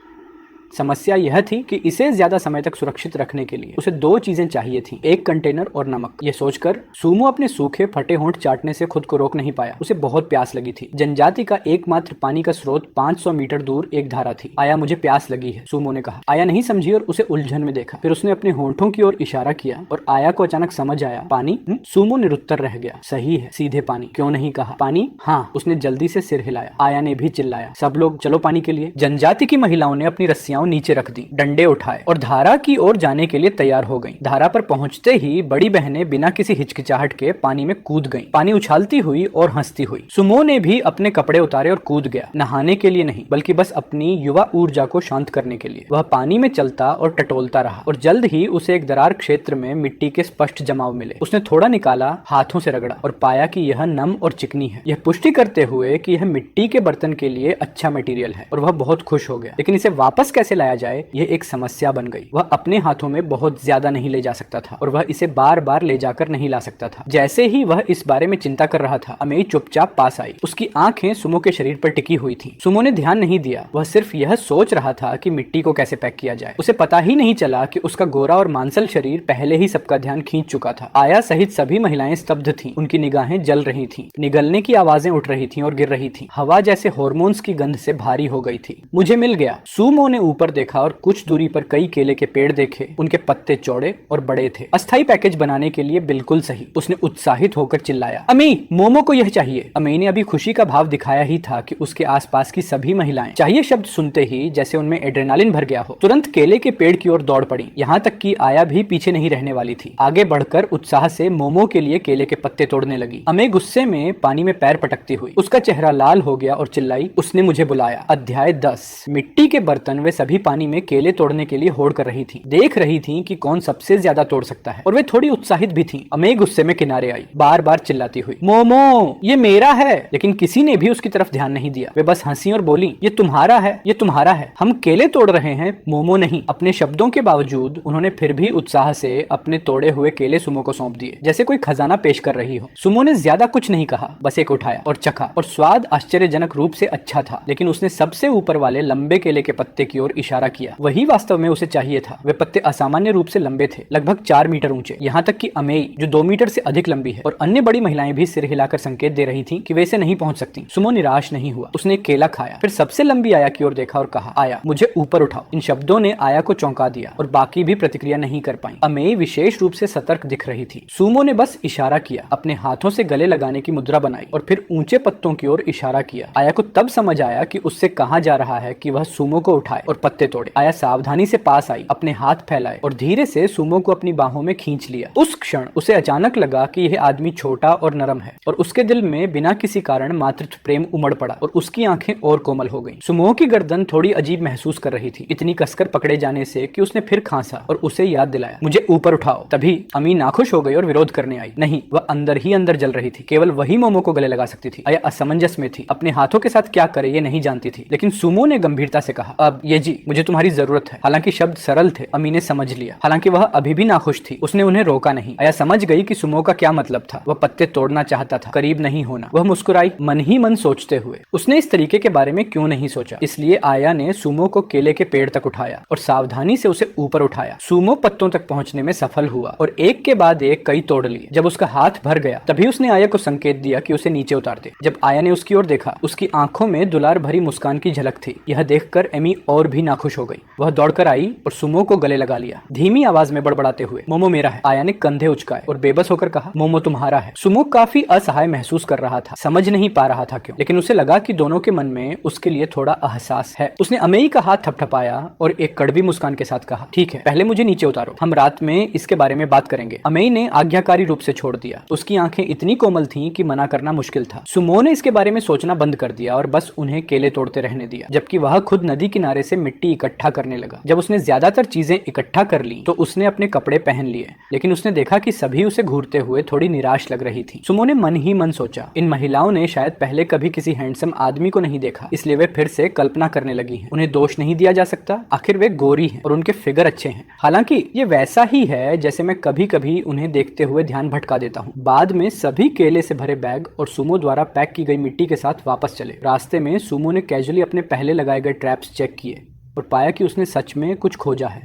समस्या यह थी कि इसे ज्यादा समय तक सुरक्षित रखने के लिए उसे 2 चीजें चाहिए थी, एक कंटेनर और नमक। यह सोचकर सुमो अपने सूखे फटे होंठ चाटने से खुद को रोक नहीं पाया। उसे बहुत प्यास लगी थी। जनजाति का एकमात्र पानी का स्रोत 500 मीटर दूर एक धारा थी। आया, मुझे प्यास लगी है, सुमो ने कहा। आया नहीं समझी और उसे उलझन में देखा। फिर उसने अपने होंठों की ओर इशारा किया और आया को अचानक समझ आया, पानी? सुमो निरुत्तर रह गया। सही है, सीधे पानी। क्यों नहीं कहा? पानी? हाँ। उसने जल्दी से सिर हिलाया। आया ने भी चिल्लाया, सब लोग चलो पानी के लिए। जनजाति की महिलाओं ने अपनी रस्सियां नीचे रख दी, डंडे उठाए और धारा की ओर जाने के लिए तैयार हो गईं। धारा पर पहुंचते ही बड़ी बहनें बिना किसी हिचकिचाहट के पानी में कूद गईं। पानी उछालती हुई और हंसती हुई। सुमो ने भी अपने कपड़े उतारे और कूद गया, नहाने के लिए नहीं बल्कि बस अपनी युवा ऊर्जा को शांत करने के लिए। वह पानी में चलता और टटोलता रहा और जल्द ही उसे एक दरार क्षेत्र में मिट्टी के स्पष्ट जमाव मिले। उसने थोड़ा निकाला, हाथों से रगड़ा और पाया कि यह नम और चिकनी है। यह पुष्टि करते हुए कि यह मिट्टी के बर्तन के लिए अच्छा मटेरियल है और वह बहुत खुश हो गया। लेकिन इसे वापस कैसे लाया जाए, यह एक समस्या बन गई। वह अपने हाथों में बहुत ज्यादा नहीं ले जा सकता था और वह इसे बार बार ले जाकर नहीं ला सकता था। जैसे ही वह इस बारे में चिंता कर रहा था, अमेई चुपचाप पास आई। उसकी आंखें सुमो के शरीर पर टिकी हुई थी। सुमो ने ध्यान नहीं दिया, वह सिर्फ यह सोच रहा था कि मिट्टी को कैसे पैक किया जाए। उसे पता ही नहीं चला कि उसका गोरा और मांसल शरीर पहले ही सबका ध्यान खींच चुका था। आया सहित सभी महिलाएं स्तब्ध थीं, उनकी निगाहें जल रही थीं, निगलने की आवाजें उठ रही थीं और गिर रही थीं। हवा जैसे हॉर्मोन्स की गंध से भारी हो गई थी। मुझे मिल गया। सुमो ने ऊपर देखा और कुछ दूरी पर कई केले के पेड़ देखे। उनके पत्ते चौड़े और बड़े थे, अस्थायी पैकेज बनाने के लिए बिल्कुल सही। उसने उत्साहित होकर चिल्लाया, अमी, मोमो को यह चाहिए। अमी ने अभी खुशी का भाव दिखाया ही था कि उसके आसपास की सभी महिलाएं चाहिए शब्द सुनते ही जैसे उनमें एड्रेनालिन भर गया हो, तुरंत केले के पेड़ की ओर दौड़ पड़ी। यहाँ तक कि आया भी पीछे नहीं रहने वाली थी। आगे बढ़कर उत्साह से मोमो के लिए केले के पत्ते तोड़ने लगी। अमी गुस्से में पानी में पैर पटकती हुई, उसका चेहरा लाल हो गया और चिल्लाई, उसने मुझे बुलाया। अध्याय 10। मिट्टी के बर्तन वे सभी पानी में केले तोड़ने के लिए होड़ कर रही थी, देख रही थी कि कौन सबसे ज्यादा तोड़ सकता है और वे थोड़ी उत्साहित भी थी। अमे गुस्से में किनारे आई, बार बार चिल्लाती हुई, मोमो ये मेरा है। लेकिन किसी ने भी उसकी तरफ ध्यान नहीं दिया। वे बस हंसी और बोली, ये तुम्हारा है, ये तुम्हारा है, हम केले तोड़ रहे हैं, मोमो नहीं। अपने शब्दों के बावजूद उन्होंने फिर भी उत्साह से अपने तोड़े हुए केले सुमो को सौंप दिए, जैसे कोई खजाना पेश कर रही हो। सुमो ने ज्यादा कुछ नहीं कहा, बस एक उठाया और चखा और स्वाद आश्चर्यजनक रूप से अच्छा था। लेकिन उसने सबसे ऊपर वाले लंबे केले के पत्ते की ओर इशारा किया, वही वास्तव में उसे चाहिए था। वे पत्ते असामान्य रूप से लंबे थे, लगभग 4 मीटर ऊंचे। यहाँ तक कि अमेई, जो 2 मीटर से अधिक लंबी है, और अन्य बड़ी महिलाएं भी सिर हिलाकर संकेत दे रही थीं कि वे इसे नहीं पहुंच सकती। सुमो निराश नहीं हुआ, उसने एक केला खाया, फिर सबसे लंबी आया की ओर देखा और कहा, आया, मुझे ऊपर उठाओ। इन शब्दों ने आया को चौंका दिया और बाकी भी प्रतिक्रिया नहीं कर पाई। अमेई विशेष रूप से सतर्क दिख रही थी। सुमो ने बस इशारा किया, अपने हाथों से गले लगाने की मुद्रा बनाई और फिर ऊंचे पत्तों की ओर इशारा किया। आया को तब समझ आया कि उससे कहा जा रहा है कि वह सुमो को उठाए और पत्ते तोड़े। आया सावधानी से पास आई, अपने हाथ फैलाए और धीरे से सुमो को अपनी बाहों में खींच लिया। उस क्षण उसे अचानक लगा कि यह आदमी छोटा और नरम है और उसके दिल में बिना किसी कारण मातृत्व प्रेम उमड़ पड़ा और उसकी आंखें और कोमल हो गईं। सुमो की गर्दन थोड़ी अजीब महसूस कर रही थी, इतनी कसकर पकड़े जाने से कि उसने फिर खांसा और उसे याद दिलाया, मुझे ऊपर उठाओ। तभी अमी नाखुश हो गई और विरोध करने आई। नहीं, वह अंदर ही अंदर जल रही थी। केवल वही मोमो को गले लगा सकती थी। आया असमंजस में थी, अपने हाथों के साथ क्या करे ये नहीं जानती थी। लेकिन सुमो ने गंभीरता से कहा, अब ये जी, मुझे तुम्हारी जरूरत है। हालांकि शब्द सरल थे, अमी ने समझ लिया। हालांकि वह अभी भी नाखुश थी, उसने उन्हें रोका नहीं। आया समझ गई कि सुमो का क्या मतलब था। वह पत्ते तोड़ना चाहता था, करीब नहीं होना। वह मुस्कुराई, मन ही मन सोचते हुए। उसने इस तरीके के बारे में क्यों नहीं सोचा। इसलिए आया ने सुमो को केले के पेड़ तक उठाया और सावधानी से उसे ऊपर उठाया। सुमो पत्तों तक पहुंचने में सफल हुआ और एक के बाद एक कई तोड़ लिए। जब उसका हाथ भर गया तभी उसने आया को संकेत दिया कि उसे नीचे उतार दे। जब आया ने उसकी ओर देखा, उसकी आंखों में दुलार भरी मुस्कान की झलक थी। यह देखकर एमी और भी नाखुश हो गई। वह दौड़कर आई और सुमो को गले लगा लिया, धीमी आवाज में बड़बड़ाते हुए, मोमो मेरा है। आया ने कंधे उचकाए और बेबस होकर कहा, मोमो तुम्हारा है। सुमो काफी असहाय महसूस कर रहा था, समझ नहीं पा रहा था क्यों, लेकिन उसे लगा कि दोनों के मन में उसके लिए थोड़ा एहसास है। उसने अमेई का हाथ थपथपाया और एक कड़वी मुस्कान के साथ कहा, ठीक है, पहले मुझे नीचे उतारो, हम रात में इसके बारे में बात करेंगे। अमेई ने आज्ञाकारी रूप से छोड़ दिया। उसकी आंखें इतनी कोमल थीं कि मना करना मुश्किल था। सुमो ने इसके बारे में सोचना बंद कर दिया और बस उन्हें केले तोड़ते रहने दिया, जबकि वह खुद नदी किनारे से मिट्टी इकट्ठा करने लगा। जब उसने ज्यादातर चीजें इकट्ठा कर ली तो उसने अपने कपड़े पहन लिए, लेकिन उसने देखा कि सभी उसे घूरते हुए थोड़ी निराश लग रही थी। सुमो ने मन ही मन सोचा, इन महिलाओं ने शायद पहले कभी किसी हैंडसम आदमी को नहीं देखा, इसलिए वे फिर से कल्पना करने लगी हैं। उन्हें दोष नहीं दिया जा सकता, आखिर वे गोरी हैं और उनके फिगर अच्छे हैं। हालांकि ये वैसा ही है जैसे मैं कभी कभी उन्हें देखते हुए ध्यान भटका देता हूँ। बाद में सभी केले से भरे बैग और सुमो द्वारा पैक की गई मिट्टी के साथ वापस चले। रास्ते में सुमो ने कैजुअली अपने पहले लगाए गए ट्रैप्स चेक किए और पाया कि उसने सच में कुछ खोजा है।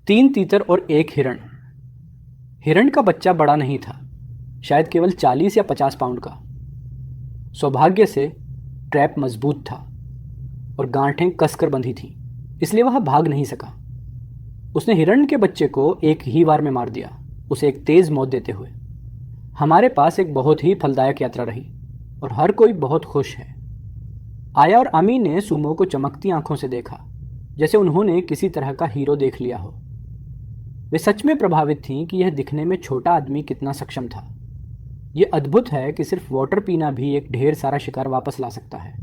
3 तीतर और 1 हिरण। हिरण का बच्चा बड़ा नहीं था, शायद केवल 40 या 50 पाउंड का। सौभाग्य से ट्रैप मजबूत था और गांठें कसकर बंधी थीं, इसलिए वह भाग नहीं सका। उसने हिरण के बच्चे को एक ही बार में मार दिया, उसे एक तेज मौत देते हुए। हमारे पास एक बहुत ही फलदायक यात्रा रही और हर कोई बहुत खुश है। आया और आमी ने सुमो को चमकती आंखों से देखा, जैसे उन्होंने किसी तरह का हीरो देख लिया हो। वे सच में प्रभावित थीं कि यह दिखने में छोटा आदमी कितना सक्षम था। यह अद्भुत है कि सिर्फ वाटर पीना भी एक ढेर सारा शिकार वापस ला सकता है।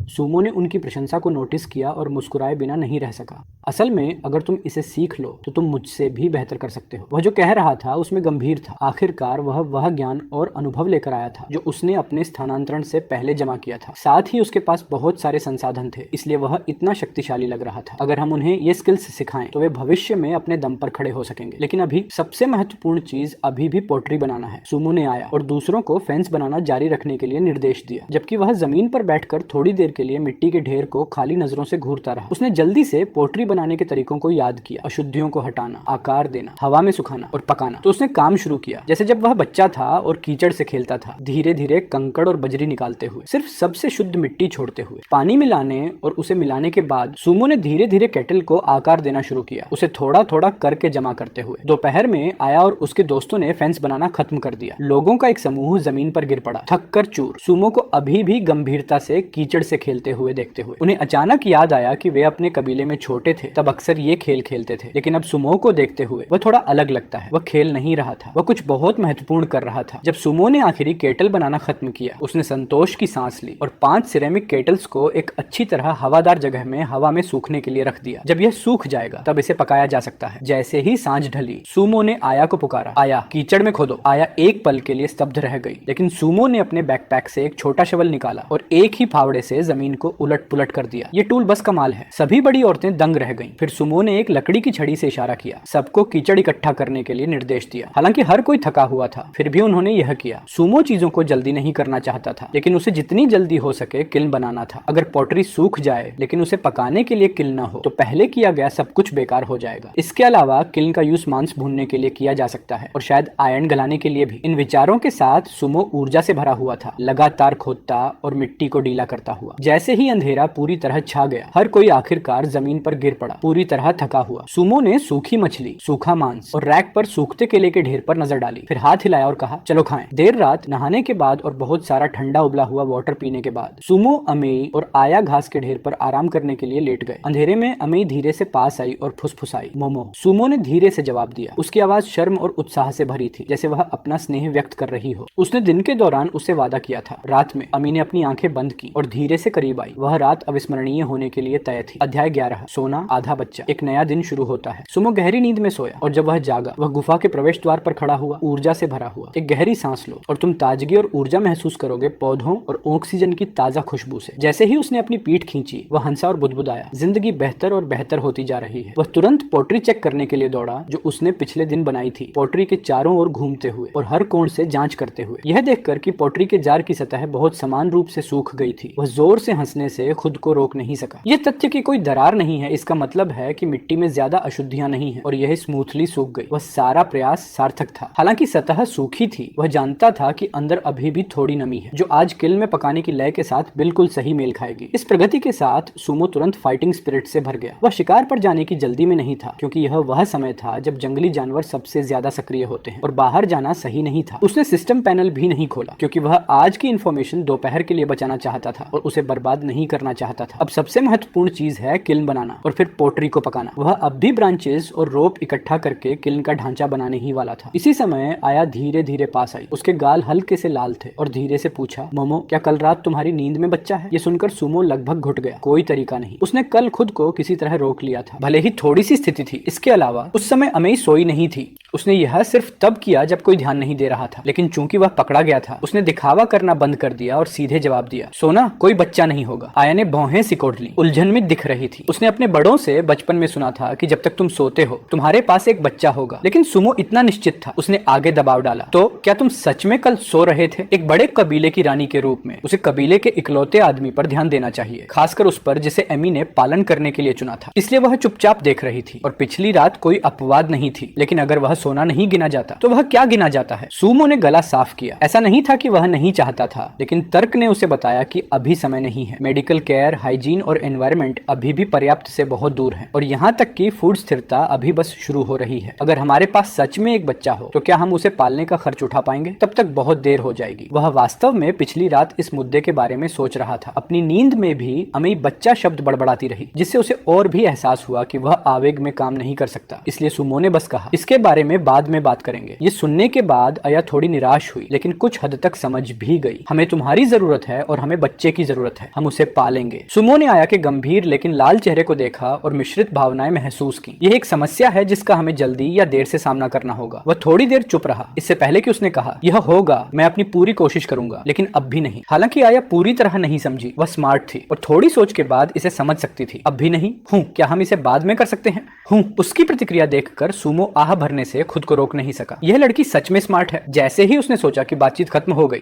सुमो ने उनकी प्रशंसा को नोटिस किया और मुस्कुराए बिना नहीं रह सका। असल में अगर तुम इसे सीख लो तो तुम मुझसे भी बेहतर कर सकते हो। वह जो कह रहा था उसमें गंभीर था। आखिरकार वह ज्ञान और अनुभव लेकर आया था जो उसने अपने स्थानांतरण से पहले जमा किया था। साथ ही उसके पास बहुत सारे संसाधन थे, इसलिए वह इतना शक्तिशाली लग रहा था। अगर हम उन्हें ये स्किल्स सिखाएं तो वे भविष्य में अपने दम पर खड़े हो सकेंगे। लेकिन अभी सबसे महत्वपूर्ण चीज अभी भी पोट्री बनाना है। सुमो ने आया और दूसरों को फेंस बनाना जारी रखने के लिए निर्देश दिया, जबकि वह जमीन पर बैठकर थोड़ी देर के लिए मिट्टी के ढेर को खाली नजरों से घूरता रहा। उसने जल्दी से पोट्री बनाने के तरीकों को याद किया, अशुद्धियों को हटाना, आकार देना, हवा में सुखाना और पकाना। तो उसने काम शुरू किया जैसे जब वह बच्चा था और कीचड़ से खेलता था, धीरे धीरे कंकड़ और बजरी निकालते हुए, सिर्फ सबसे शुद्ध मिट्टी छोड़ते हुए। पानी मिलाने और उसे मिलाने के बाद सुमो ने धीरे धीरे केटल को आकार देना शुरू किया, उसे थोड़ा थोड़ा करके जमा करते हुए। दोपहर में आया और उसके दोस्तों ने फेंस बनाना खत्म कर दिया। लोगों का एक समूह जमीन पर गिर पड़ा, थक कर चूर। सुमो को अभी भी गंभीरता से कीचड़ से खेलते हुए देखते हुए उन्हें अचानक याद आया कि वे अपने कबीले में छोटे थे तब अक्सर ये खेल खेलते थे, लेकिन अब सुमो को देखते हुए वह थोड़ा अलग लगता है। वह खेल नहीं रहा था, वह कुछ बहुत महत्वपूर्ण कर रहा था। जब सुमो ने आखिरी केटल बनाना खत्म किया, उसने संतोष की सांस ली और 5 सिरेमिक केटल्स को एक अच्छी तरह हवादार जगह में हवा में सूखने के लिए रख दिया। जब यह सूख जाएगा तब इसे पकाया जा सकता है। जैसे ही सांझ ढली, सुमो ने आया को पुकारा, आया कीचड़ में खोदो। आया एक पल के लिए स्तब्ध रह गई, लेकिन सुमो ने अपने बैकपैक से एक छोटा शवल निकाला और एक ही फावड़े से जमीन को उलट पुलट कर दिया। ये टूल बस कमाल है। सभी बड़ी औरतें दंग रह गईं। फिर सुमो ने एक लकड़ी की छड़ी से इशारा किया, सबको कीचड़ इकट्ठा करने के लिए निर्देश दिया। हालांकि हर कोई थका हुआ था, फिर भी उन्होंने यह किया। सुमो चीजों को जल्दी नहीं करना चाहता था, लेकिन उसे जितनी जल्दी हो सके किल्न बनाना था। अगर पोट्री सूख जाए लेकिन उसे पकाने के लिए किल्न न हो तो पहले किया गया सब कुछ बेकार हो जाएगा। इसके अलावा किल्न का यूज मांस भूनने के लिए किया जा सकता है और शायद आयरन गलाने के लिए भी। इन विचारों के साथ सुमो ऊर्जा से भरा हुआ था, लगातार खोदता और मिट्टी को ढीला करता हुआ। जैसे ही अंधेरा पूरी तरह छा गया, हर कोई आखिरकार जमीन पर गिर पड़ा, पूरी तरह थका हुआ। सुमो ने सूखी मछली, सूखा मांस और रैक पर सूखते केले के ढेर पर नजर डाली, फिर हाथ हिलाया और कहा, चलो खाएं। देर रात नहाने के बाद और बहुत सारा ठंडा उबला हुआ वाटर पीने के बाद सुमो, अमेई और आया घास के ढेर पर आराम करने के लिए लेट गए। अंधेरे में अमेई धीरे से पास आई और फुसफुसाई, मोमो। सुमो ने धीरे से जवाब दिया। उसकी आवाज शर्म और उत्साह से भरी थी, जैसे वह अपना स्नेह व्यक्त कर रही हो। उसने दिन के दौरान उससे वादा किया था। रात में अमी ने अपनी आंखें बंद की और धीरे से करीब आई। वह रात अविस्मरणीय होने के लिए तय थी। अध्याय 11, सोना आधा बच्चा। एक नया दिन शुरू होता है। सुमो गहरी नींद में सोया और जब वह जागा, वह गुफा के प्रवेश द्वार पर खड़ा हुआ, ऊर्जा से भरा हुआ। एक गहरी सांस लो और तुम ताजगी और ऊर्जा महसूस करोगे पौधों और ऑक्सीजन की ताजा खुशबू से। जैसे ही उसने अपनी पीठ खींची, वह हंसा और बुदबुदाया। जिंदगी बेहतर और बेहतर होती जा रही है। वह तुरंत पोट्री चेक करने के लिए दौड़ा जो उसने पिछले दिन बनाई थी, पोट्री के चारों ओर घूमते हुए और हर कोण से जांच करते हुए। यह देखकर कि पोट्री के जार की सतह बहुत समान रूप से सूख गई थी, वह जोर से हंसने से खुद को रोक नहीं सका। यह तथ्य कि कोई दरार नहीं है, इसका मतलब है कि मिट्टी में ज्यादा अशुद्धियां नहीं है और यह स्मूथली सूख गई। वह सारा प्रयास सार्थक था। हालांकि सतह सूखी थी, वह जानता था कि अंदर अभी भी थोड़ी नमी है, जो आज किल्न में पकाने की लय के साथ बिल्कुल सही मेल खाएगी। इस प्रगति के साथ सुमो तुरंत फाइटिंग स्पिरिट से भर गया। वह शिकार पर जाने की जल्दी में नहीं था, क्योंकि यह वह समय था जब जंगली जानवर सबसे ज्यादा सक्रिय होते हैं और बाहर जाना सही नहीं था। उसने सिस्टम पैनल भी नहीं खोला, क्योंकि वह आज की इंफॉर्मेशन दोपहर के लिए बचाना चाहता था और उसे बर्बाद नहीं करना चाहता था। अब सबसे महत्वपूर्ण चीज है किल्न बनाना और फिर पोटरी को पकाना। वह अब भी ब्रांचेस और रोप इकट्ठा करके किल्न का ढांचा बनाने ही वाला था। इसी समय आया धीरे धीरे पास आई। उसके गाल हल्के से लाल थे और धीरे से पूछा, मोमो क्या कल रात तुम्हारी नींद में बच्चा है? ये सुनकर सुमो लगभग घुट गया। कोई तरीका नहीं, उसने कल खुद को किसी तरह रोक लिया था, भले ही थोड़ी सी स्थिति थी। इसके अलावा उस समय अमेई सोई नहीं थी। उसने यह सिर्फ तब किया जब कोई ध्यान नहीं दे रहा था, लेकिन चूंकि वह पकड़ा गया था उसने दिखावा करना बंद कर दिया और सीधे जवाब दिया, सोना कोई बच्चा नहीं होगा। आया ने भौहें सिकोड़ ली, उलझन में दिख रही थी। उसने अपने बड़ों से बचपन में सुना था कि जब तक तुम सोते हो तुम्हारे पास एक बच्चा होगा, लेकिन सुमो इतना निश्चित था। उसने आगे दबाव डाला, तो क्या तुम सच में कल सो रहे थे? एक बड़े कबीले की रानी के रूप में उसे कबीले के इकलौते आदमी पर ध्यान देना चाहिए, खासकर उस पर जिसे एमी ने पालन करने के लिए चुना था। इसलिए वह चुपचाप देख रही थी और पिछली रात कोई अपवाद नहीं थी। लेकिन अगर वह सोना नहीं गिना जाता तो वह क्या गिना जाता है? सुमो ने गला साफ किया। ऐसा नहीं था कि वह नहीं चाहता था, लेकिन तर्क ने उसे बताया कि अभी समय नहीं है। मेडिकल केयर, हाइजीन और एनवायरनमेंट अभी भी पर्याप्त से बहुत दूर है और यहाँ तक कि फूड स्थिरता अभी बस शुरू हो रही है। अगर हमारे पास सच में एक बच्चा हो तो क्या हम उसे पालने का खर्च उठा पाएंगे? तब तक बहुत देर हो जाएगी। वह वास्तव में पिछली रात इस मुद्दे के बारे में सोच रहा था। अपनी नींद में भी अमेई बच्चा शब्द बड़बड़ाती रही, जिससे उसे और भी एहसास हुआ कि वह आवेग में काम नहीं कर सकता। इसलिए सुमो ने बस कहा, इसके बारे में बाद में बात करेंगे। ये सुनने के बाद आया थोड़ी निराश हुई, लेकिन कुछ हद तक समझ भी गई। हमें तुम्हारी जरूरत है और हमें बच्चे की जरूरत है, हम उसे पालेंगे। सुमो ने आया के गंभीर लेकिन लाल चेहरे को देखा और मिश्रित भावनाएं महसूस की। यह एक समस्या है जिसका हमें जल्दी या देर से सामना करना होगा। वह थोड़ी देर चुप रहा, इससे पहले कि उसने कहा, यह होगा, मैं अपनी पूरी कोशिश करूंगा, लेकिन अब भी नहीं। हालांकि आया पूरी तरह नहीं समझी। वह स्मार्ट थी और थोड़ी सोच के बाद इसे समझ सकती थी। अब भी नहीं? हूँ, क्या हम इसे बाद में कर सकते हैं? हूँ। उसकी प्रतिक्रिया देखकर सुमो आह भरने से खुद को रोक नहीं सका। यह लड़की सच में स्मार्ट है। जैसे ही उसने सोचा कि बातचीत खत्म हो गई,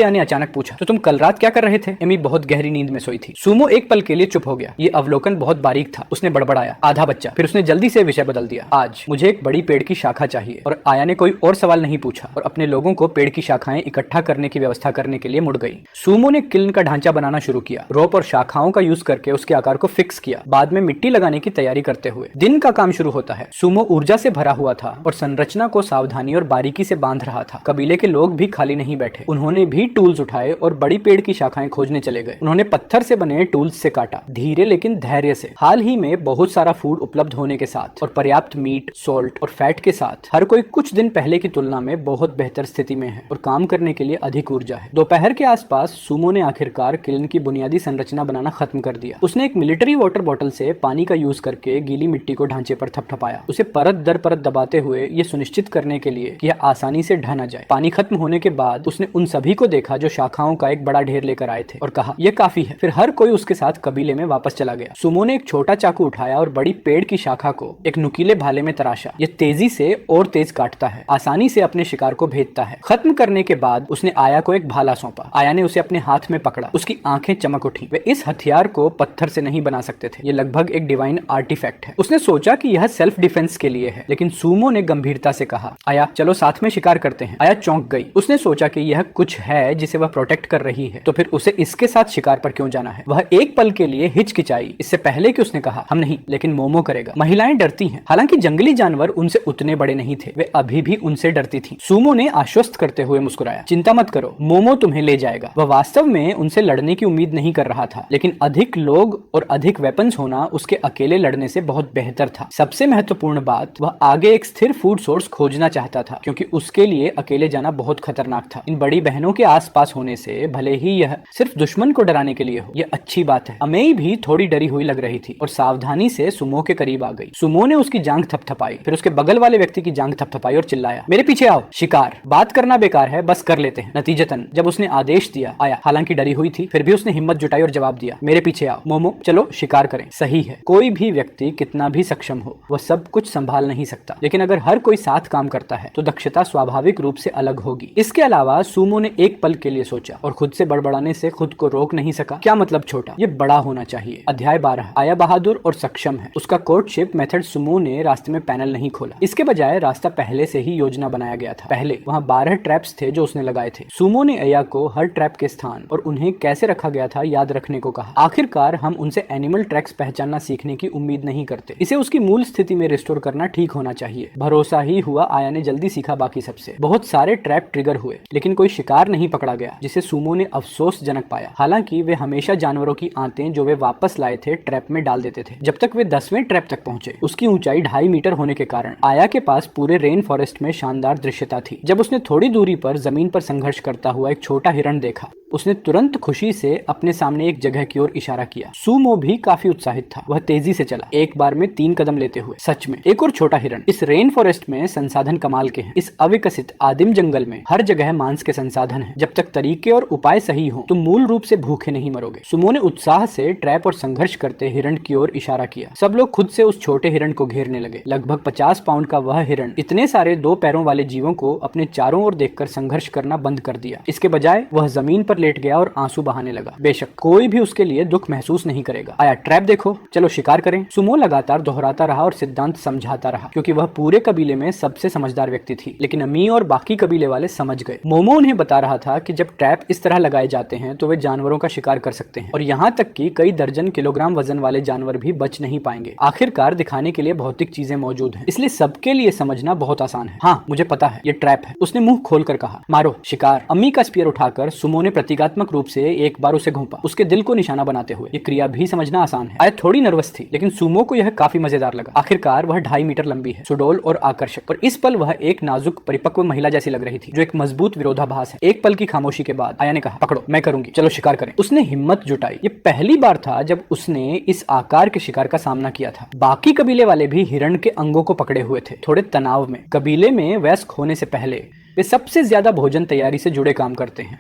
ने अचानक पूछा, तो तुम कल रात क्या कर रहे थे? एमी बहुत गहरी नींद में सोई थी। सुमो एक पल के लिए चुप हो गया। ये अवलोकन बहुत बारीक था। उसने बड़बड़ाया, आधा बच्चा। फिर उसने जल्दी से विषय बदल दिया, आज मुझे एक बड़ी पेड़ की शाखा चाहिए। और आया ने कोई और सवाल नहीं पूछा और अपने लोगों को पेड़ की शाखाएं इकट्ठा करने की व्यवस्था करने के लिए मुड़ गई। सुमो ने किल्न का ढांचा बनाना शुरू किया, रोप और शाखाओं का यूज करके उसके आकार को फिक्स किया, बाद में मिट्टी लगाने की तैयारी करते हुए। दिन का काम शुरू होता है। सुमो ऊर्जा से भरा हुआ था और संरचना को सावधानी और बारीकी से बांध रहा था। कबीले के लोग भी खाली नहीं बैठे। उन्होंने भी टूल्स उठाए और बड़ी पेड़ की शाखाएं खोजने चले गए। उन्होंने पत्थर से बने टूल्स से काटा, धीरे लेकिन धैर्य से। हाल ही में बहुत सारा फूड उपलब्ध होने के साथ और पर्याप्त मीट, सॉल्ट और फैट के साथ हर कोई कुछ दिन पहले की तुलना में बहुत बेहतर स्थिति में है और काम करने के लिए अधिक ऊर्जा है। दोपहर के आसपास सुमो ने आखिरकार किल्न की बुनियादी संरचना बनाना खत्म कर दिया। उसने एक मिलिट्री वाटर बॉटल से पानी का यूज करके गीली मिट्टी को ढांचे पर थपथपाया, उसे परत दर परत दबाते हुए ये सुनिश्चित करने के लिए कि यह आसानी से ढह न जाए। पानी खत्म होने के बाद उसने उन सभी को देखा जो शाखाओं का एक बड़ा ढेर लेकर आए थे और कहा, यह काफी है। फिर हर कोई उसके साथ कबीले में वापस चला गया। सुमो ने एक छोटा चाकू उठाया और बड़ी पेड़ की शाखा को एक नुकीले भाले में तराशा। यह तेजी से और तेज काटता है, आसानी से अपने शिकार को भेदता है। खत्म करने के बाद उसने आया को एक भाला सौंपा। आया ने उसे अपने हाथ में पकड़ा। उसकी आंखें चमक उठी। वे इस हथियार को पत्थर से नहीं बना सकते थे। यह लगभग एक डिवाइन आर्टिफैक्ट है। उसने सोचा कि यह सेल्फ डिफेंस के लिए है, लेकिन सुमो ने गंभीरता से कहा, आया चलो साथ में शिकार करते हैं। आया चौंक गई। उसने सोचा कि यह कुछ है जिसे वह प्रोटेक्ट कर रही है, तो फिर उसे इसके साथ शिकार पर क्यों जाना है? वह एक पल के लिए हिचकिचाई, इससे पहले कि उसने कहा, हम नहीं, लेकिन मोमो करेगा। महिलाएं डरती हैं। हालांकि जंगली जानवर उनसे उतने बड़े नहीं थे, वे अभी भी उनसे डरती थीं। सुमो ने आश्वस्त करते हुए मुस्कुराया, चिंता मत करो, मोमो तुम्हें ले जाएगा। वह वास्तव में उनसे लड़ने की उम्मीद नहीं कर रहा था, लेकिन अधिक लोग और अधिक वेपन्स होना उसके अकेले लड़ने से बहुत बेहतर था। सबसे महत्वपूर्ण बात, वह आगे एक स्थिर फूड सोर्स खोजना चाहता था, क्योंकि उसके लिए अकेले जाना बहुत खतरनाक था। इन बड़ी बहनों के आसपास होने से, भले ही यह सिर्फ दुश्मन को डराने के लिए हो, यह अच्छी बात है। अमेई भी थोड़ी डरी हुई लग रही थी और सावधानी से सुमो के करीब आ गई। सुमो ने उसकी जांघ थपथपाई, फिर उसके बगल वाले व्यक्ति की जांघ थपथपाई और चिल्लाया, मेरे पीछे आओ। शिकार, बात करना बेकार है, बस कर लेते हैं। नतीजतन जब उसने आदेश दिया, आया हालांकि डरी हुई थी, फिर भी उसने हिम्मत जुटाई और जवाब दिया, मेरे पीछे आओ मोमो, चलो शिकार करें। सही है, कोई भी व्यक्ति कितना भी सक्षम हो, वह सब कुछ संभाल नहीं सकता, लेकिन अगर हर कोई साथ काम करता है तो दक्षता स्वाभाविक रूप से अलग होगी। इसके अलावा सुमो ने एक पल के लिए सोचा और खुद से बड़बड़ाने से खुद को रोक नहीं सका। क्या मतलब छोटा? ये बड़ा होना चाहिए। अध्याय 12। आया बहादुर और सक्षम है। उसका कोर्टशिप मेथड। सुमो ने रास्ते में पैनल नहीं खोला, इसके बजाय रास्ता पहले से ही योजना बनाया गया था। पहले वहाँ 12 ट्रैप्स थे जो उसने लगाए थे। सुमो ने अया को हर ट्रैप के स्थान और उन्हें कैसे रखा गया था याद रखने को कहा। आखिरकार हम उनसे एनिमल ट्रैक्स पहचानना सीखने की उम्मीद नहीं करते, इसे उसकी मूल स्थिति में रिस्टोर करना ठीक होना चाहिए। भरोसा ही हुआ, आया ने जल्दी सीखा बाकी सबसे। बहुत सारे ट्रैप ट्रिगर हुए, लेकिन कोई शिकार नहीं पकड़ा गया जिसे सुमो ने अफसोसजनक पाया। हालांकि वे हमेशा जानवरों की आंतें जो वे वापस लाए थे ट्रैप में डाल देते थे। जब तक वे 10वें ट्रैप तक पहुंचे। उसकी ऊंचाई 2.5 मीटर होने के कारण आया के पास पूरे रेन फॉरेस्ट में शानदार दृश्यता थी। जब उसने थोड़ी दूरी पर जमीन पर संघर्ष करता हुआ एक छोटा हिरण देखा, उसने तुरंत खुशी से अपने सामने एक जगह की ओर इशारा किया। सुमो भी काफी उत्साहित था। वह तेजी से चला, एक बार में 3 कदम लेते हुए। सच में एक और छोटा हिरण। इस रेन फॉरेस्ट में संसाधन कमाल के हैं। इस अविकसित आदिम जंगल में हर जगह मांस के संसाधन हैं। जब तक तरीके और उपाय सही हो तो मूल रूप से भूखे नहीं मरोगे। सुमो ने उत्साह से ट्रैप और संघर्ष करते हिरण की ओर इशारा किया। सब लोग खुद से उस छोटे हिरण को घेरने लगे। लगभग 50 पाउंड का वह हिरण इतने सारे 2 पैरों वाले जीवों को अपने चारों ओर देखकर संघर्ष करना बंद कर दिया। इसके बजाय वह जमीन पर लेट गया और आंसू बहाने लगा। बेशक कोई भी उसके लिए दुख महसूस नहीं करेगा। आया ट्रैप देखो, चलो शिकार करें। सुमो लगातार दोहराता रहा और सिद्धांत समझाता रहा, क्योंकि वह पूरे कबीले में सबसे समझदार व्यक्ति थी। लेकिन अम्मी और बाकी कबीले वाले समझ गए। मोमो उन्हें बता रहा था कि जब ट्रैप इस तरह लगाए जाते हैं तो वे जानवरों का शिकार कर सकते हैं, और यहाँ तक कि कई दर्जन किलोग्राम वजन वाले जानवर भी बच नहीं पाएंगे। आखिरकार दिखाने के लिए भौतिक चीजें मौजूद हैं, इसलिए सबके लिए समझना बहुत आसान है। हाँ, मुझे पता है, ये ट्रैप है। उसने मुंह खोलकर कहा। मारो, शिकार। अम्मी का स्पीयर उठाकर सुमो ने प्रतीकात्मक रूप से एक बार उसे घोंपा, उसके दिल को निशाना बनाते हुए। ये क्रिया भी समझना आसान है। आया थोड़ी नर्वस थी, लेकिन सुमो को यह काफी मजेदार लगा। आखिरकार वह 2.5 मीटर लंबी है, सुडौल और आकर्षक, और इस पल वह एक नाजुक परिपक्व महिला जैसी लग रही थी, जो एक मजबूत विरोधाभास है। एक पल की खामोशी के बाद आया ने कहा, पकड़ो, मैं करूंगी, चलो शिकार करें। उसने हिम्मत जुटाई। ये पहली बार था जब उसने इस आकार के शिकार का सामना किया था। बाकी कबीले वाले भी हिरण के अंगों को पकड़े हुए थे, थोड़े तनाव में। कबीले में वयस्क होने से पहले वे सबसे ज्यादा भोजन तैयारी से जुड़े काम करते हैं,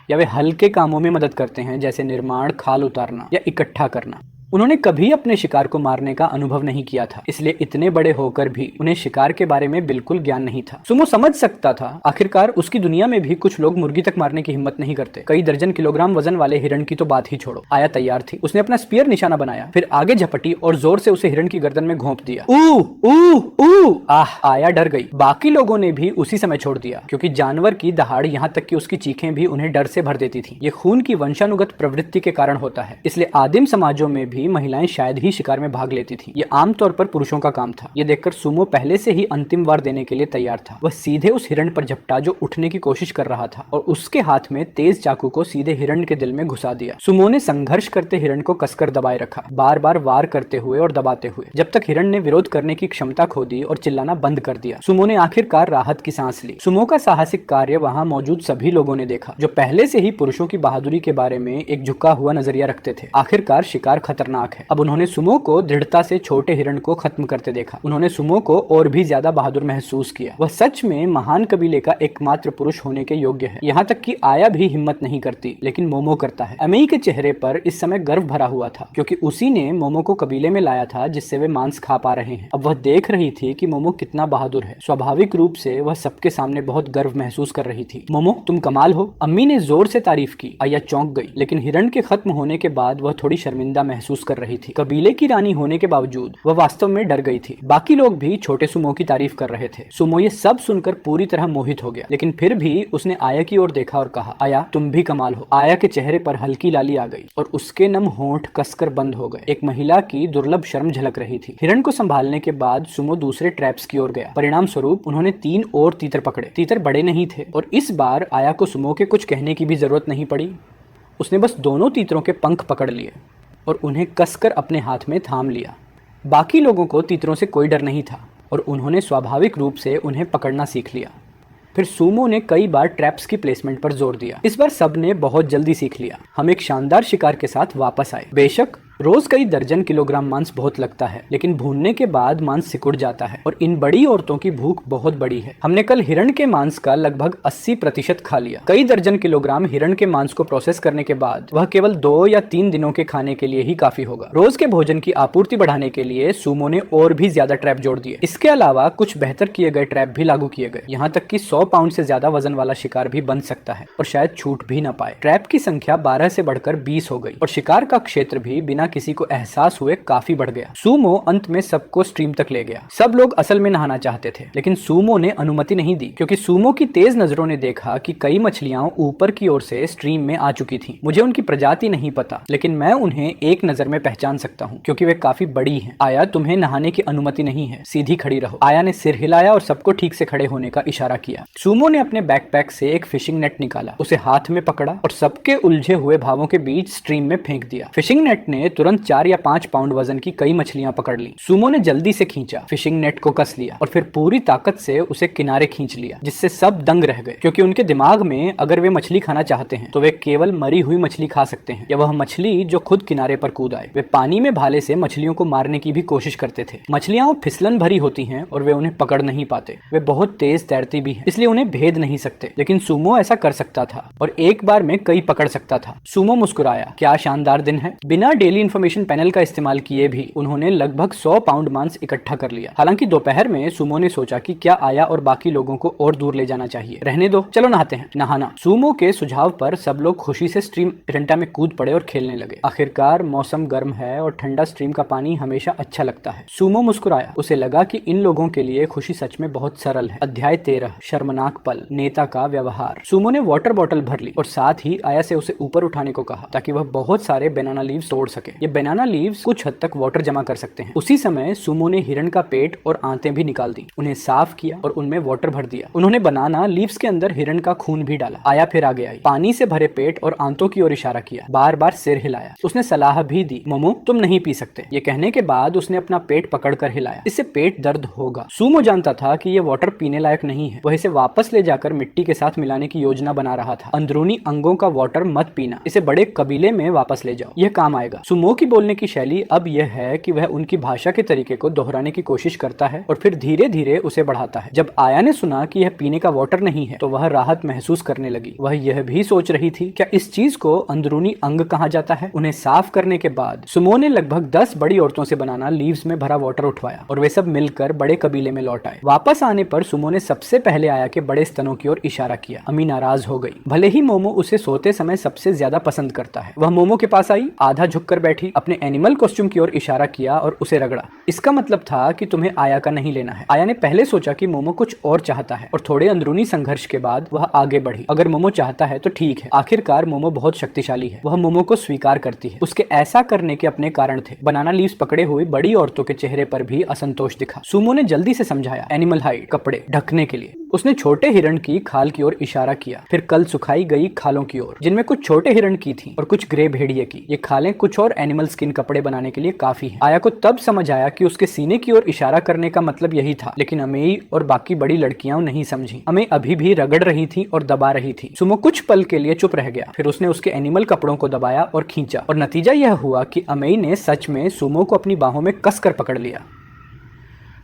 या वे हल्के कामों में मदद करते हैं, जैसे निर्माण, खाल उतारना या इकट्ठा करना। उन्होंने कभी अपने शिकार को मारने का अनुभव नहीं किया था, इसलिए इतने बड़े होकर भी उन्हें शिकार के बारे में बिल्कुल ज्ञान नहीं था। सुमो समझ सकता था, आखिरकार उसकी दुनिया में भी कुछ लोग मुर्गी तक मारने की हिम्मत नहीं करते। कई दर्जन किलोग्राम वजन वाले हिरण की तो बात ही छोड़ो। आया तैयार थी। उसने अपना स्पीयर निशाना बनाया, फिर आगे झपटी और जोर से उसे हिरण की गर्दन में घोंप दिया। आह! आया डर गई। बाकी लोगों ने भी उसी समय छोड़ दिया, क्योंकि जानवर की दहाड़, यहाँ तक कि उसकी चीखें भी उन्हें डर से भर देती थी। ये खून की वंशानुगत प्रवृत्ति के कारण होता है, इसलिए आदिम समाजों में भी महिलाएं शायद ही शिकार में भाग लेती थी। ये आमतौर पर पुरुषों का काम था। ये देखकर सुमो पहले से ही अंतिम वार देने के लिए तैयार था। वह सीधे उस हिरण पर झपटा जो उठने की कोशिश कर रहा था, और उसके हाथ में तेज चाकू को सीधे हिरण के दिल में घुसा दिया। सुमो ने संघर्ष करते हिरण को कसकर दबाए रखा, बार बार वार करते हुए और दबाते हुए, जब तक हिरण ने विरोध करने की क्षमता खो दी और चिल्लाना बंद कर दिया। सुमो ने आखिरकार राहत की सांस ली। सुमो का साहसिक कार्य वहां मौजूद सभी लोगों ने देखा, जो पहले से ही पुरुषों की बहादुरी के बारे में एक झुका हुआ नजरिया रखते थे। आखिरकार शिकार खतरनाक है। अब उन्होंने सुमो को दृढ़ता से छोटे हिरण को खत्म करते देखा। उन्होंने सुमो को और भी ज्यादा बहादुर महसूस किया। वह सच में महान कबीले का एकमात्र पुरुष होने के योग्य है। यहाँ तक कि आया भी हिम्मत नहीं करती, लेकिन मोमो करता है। अमेई के चेहरे पर इस समय गर्व भरा हुआ था, क्योंकि उसी ने मोमो को कबीले में लाया था, जिससे वे मांस खा पा रहे हैं। अब वह देख रही थी कि मोमो कितना बहादुर है। स्वाभाविक रूप से वह सबके सामने बहुत गर्व महसूस कर रही थी। मोमो, तुम कमाल हो। अम्मी ने जोर से तारीफ की। आया चौंक गई, लेकिन हिरण के खत्म होने के बाद वह थोड़ी शर्मिंदा महसूस कर रही थी। कबीले की रानी होने के बावजूद वह वास्तव में डर गई थी। बाकी लोग भी छोटे सुमो की तारीफ कर रहे थे। सुमो ये सब सुनकर पूरी तरह मोहित हो गया, लेकिन फिर भी उसने आया की ओर देखा और कहा, आया, तुम भी कमाल हो। आया के चेहरे पर हल्की लाली आ गई और उसके नम होंठ कसकर बंद हो गए। एक महिला की दुर्लभ शर्म झलक रही थी। हिरण को संभालने के बाद सुमो दूसरे ट्रैप्स की ओर गया। परिणाम स्वरूप उन्होंने 3 और तीतर पकड़े। तीतर बड़े नहीं थे, और इस बार आया को सुमो के कुछ कहने की भी जरूरत नहीं पड़ी। उसने बस दोनों तीतरों के पंख पकड़ लिए और उन्हें कसकर अपने हाथ में थाम लिया। बाकी लोगों को तीतरों से कोई डर नहीं था, और उन्होंने स्वाभाविक रूप से उन्हें पकड़ना सीख लिया। फिर सुमो ने कई बार ट्रैप्स की प्लेसमेंट पर जोर दिया। इस बार सबने बहुत जल्दी सीख लिया। हम एक शानदार शिकार के साथ वापस आए। बेशक रोज कई दर्जन किलोग्राम मांस बहुत लगता है, लेकिन भूनने के बाद मांस सिकुड़ जाता है, और इन बड़ी औरतों की भूख बहुत बड़ी है। हमने कल हिरण के मांस का लगभग 80% खा लिया। कई दर्जन किलोग्राम हिरण के मांस को प्रोसेस करने के बाद वह केवल 2 या 3 दिनों के खाने के लिए ही काफी होगा। रोज के भोजन की आपूर्ति बढ़ाने के लिए सुमो ने और भी ज्यादा ट्रैप जोड़ दिए। इसके अलावा कुछ बेहतर किए गए ट्रैप भी लागू किए गए। यहाँ तक कि 100 पाउंड से ज्यादा वजन वाला शिकार भी बन सकता है और शायद छूट भी न पाए। ट्रैप की संख्या 12 से बढ़कर 20 हो गई, और शिकार का क्षेत्र भी बिना किसी को एहसास हुए काफी बढ़ गया। सूमो अंत में सबको स्ट्रीम तक ले गया। सब लोग असल में नहाना चाहते थे, लेकिन सूमो ने अनुमति नहीं दी, क्योंकि सूमो की तेज नजरों ने देखा कि कई मछलियां ऊपर की ओर से स्ट्रीम में आ चुकी थीं। मुझे उनकी प्रजाति नहीं पता, लेकिन मैं उन्हें एक नजर में पहचान सकता हूँ, क्योंकि वे काफी बड़ी हैं। आया, तुम्हें नहाने की अनुमति नहीं है, सीधी खड़ी रहो। आया ने सिर हिलाया और सबको ठीक से खड़े होने का इशारा किया। सूमो ने अपने बैकपैक से एक फिशिंग नेट निकाला, उसे हाथ में पकड़ा और सबके उलझे हुए भावों के बीच स्ट्रीम में फेंक दिया। फिशिंग नेट ने तुरंत 4 या 5 पाउंड वजन की कई मछलियां पकड़ ली। सूमो ने जल्दी से खींचा, फिशिंग नेट को कस लिया और फिर पूरी ताकत से उसे किनारे खींच लिया, जिससे सब दंग रह गए, क्योंकि उनके दिमाग में अगर वे मछली खाना चाहते हैं तो वे केवल मरी हुई मछली खा सकते हैं, या वह मछली जो खुद किनारे पर कूद आए। वे पानी में भाले से मछलियों को मारने की भी कोशिश करते थे। मछलियां फिसलन भरी होती हैं और वे उन्हें पकड़ नहीं पाते। वे बहुत तेज तैरती भी हैं, इसलिए उन्हें भेद नहीं सकते, लेकिन सूमो ऐसा कर सकता था और एक बार में कई पकड़ सकता था। सूमो मुस्कुराया, क्या शानदार दिन है। बिना डेली इंफॉर्मेशन पैनल का इस्तेमाल किए भी उन्होंने लगभग 100 पाउंड मांस इकट्ठा कर लिया। हालांकि दोपहर में सूमो ने सोचा कि क्या आया और बाकी लोगों को और दूर ले जाना चाहिए। रहने दो, चलो नहाते हैं। नहाना। सूमो के सुझाव पर सब लोग खुशी से स्ट्रीम इरंटा में कूद पड़े और खेलने लगे। आखिरकार मौसम गर्म है और ठंडा स्ट्रीम का पानी हमेशा अच्छा लगता है। सूमो मुस्कुराया, उसे लगा कि इन लोगों के लिए खुशी सच में बहुत सरल है। अध्याय 13, शर्मनाक पल, नेता का व्यवहार। सूमो ने वाटर बॉटल भर ली और साथ ही आया से उसे ऊपर उठाने को कहा, ताकि वह बहुत सारे बनाना लीव्स तोड़ सके। ये बनाना लीव्स कुछ हद तक वाटर जमा कर सकते हैं। उसी समय सूमो ने हिरण का पेट और आंतें भी निकाल दी, उन्हें साफ किया और उनमें वाटर भर दिया। उन्होंने बनाना लीव्स के अंदर हिरण का खून भी डाला। आया फिर आगे आई, पानी से भरे पेट और आंतों की ओर इशारा किया, बार बार सिर हिलाया। उसने सलाह भी दी, मोमो तुम नहीं पी सकते। ये कहने के बाद उसने अपना पेट पकड़कर हिलाया, इससे पेट दर्द होगा। सूमो जानता था कि ये वाटर पीने लायक नहीं है। वह इसे वापस ले जाकर मिट्टी के साथ मिलाने की योजना बना रहा था। अंदरूनी अंगों का वाटर मत पीना, इसे बड़े कबीले में वापस ले जाओ, यह काम आएगा। सूमो की बोलने की शैली अब यह है कि वह उनकी भाषा के तरीके को दोहराने की कोशिश करता है और फिर धीरे धीरे उसे बढ़ाता है। जब आया ने सुना कि यह पीने का वाटर नहीं है तो वह राहत महसूस करने लगी। वह यह भी सोच रही थी, क्या इस चीज को अंदरूनी अंग कहा जाता है। उन्हें साफ करने के बाद सूमो ने लगभग 10 बड़ी औरतों से बनाना लीव्स में भरा वाटर उठवाया और वे सब मिलकर बड़े कबीले में लौट आए। वापस आने पर सूमो ने सबसे पहले आया के बड़े स्तनों की ओर इशारा किया। अमी नाराज हो गई। भले ही मोमो उसे सोते समय सबसे ज्यादा पसंद करता है। वह मोमो के पास आई, आधा झुककर बैठी, अपने एनिमल कॉस्ट्यूम की ओर इशारा किया और उसे रगड़ा। इसका मतलब था कि तुम्हें आया का नहीं लेना है। आया ने पहले सोचा कि मोमो कुछ और चाहता है और थोड़े अंदरूनी संघर्ष के बाद वह आगे बढ़ी। अगर मोमो चाहता है तो ठीक है। आखिरकार मोमो बहुत शक्तिशाली है। वह मोमो को स्वीकार करती है। उसके ऐसा करने के अपने कारण थे। बनाना लीव्स पकड़े हुई बड़ी औरतों के चेहरे पर भी असंतोष दिखा। सूमो ने जल्दी से समझाया, एनिमल हाइड, कपड़े ढकने के लिए। उसने छोटे हिरण की खाल की ओर इशारा किया, फिर कल सुखाई गई खालों की ओर, जिनमें कुछ छोटे हिरण की थी और कुछ ग्रे भेड़िए की। ये खालें कुछ और एनिमल स्किन कपड़े बनाने के लिए काफी हैं। आया को तब समझ आया कि उसके सीने की ओर इशारा करने का मतलब यही था, लेकिन अमेई और बाकी बड़ी लड़कियां नहीं समझी। अमे अभी भी रगड़ रही थी और दबा रही थी। सुमो कुछ पल के लिए चुप रह गया, फिर उसने उसके एनिमल कपड़ों को दबाया और खींचा, और नतीजा यह हुआ कि अमेई ने सच में सुमो को अपनी बाहों में कसकर पकड़ लिया।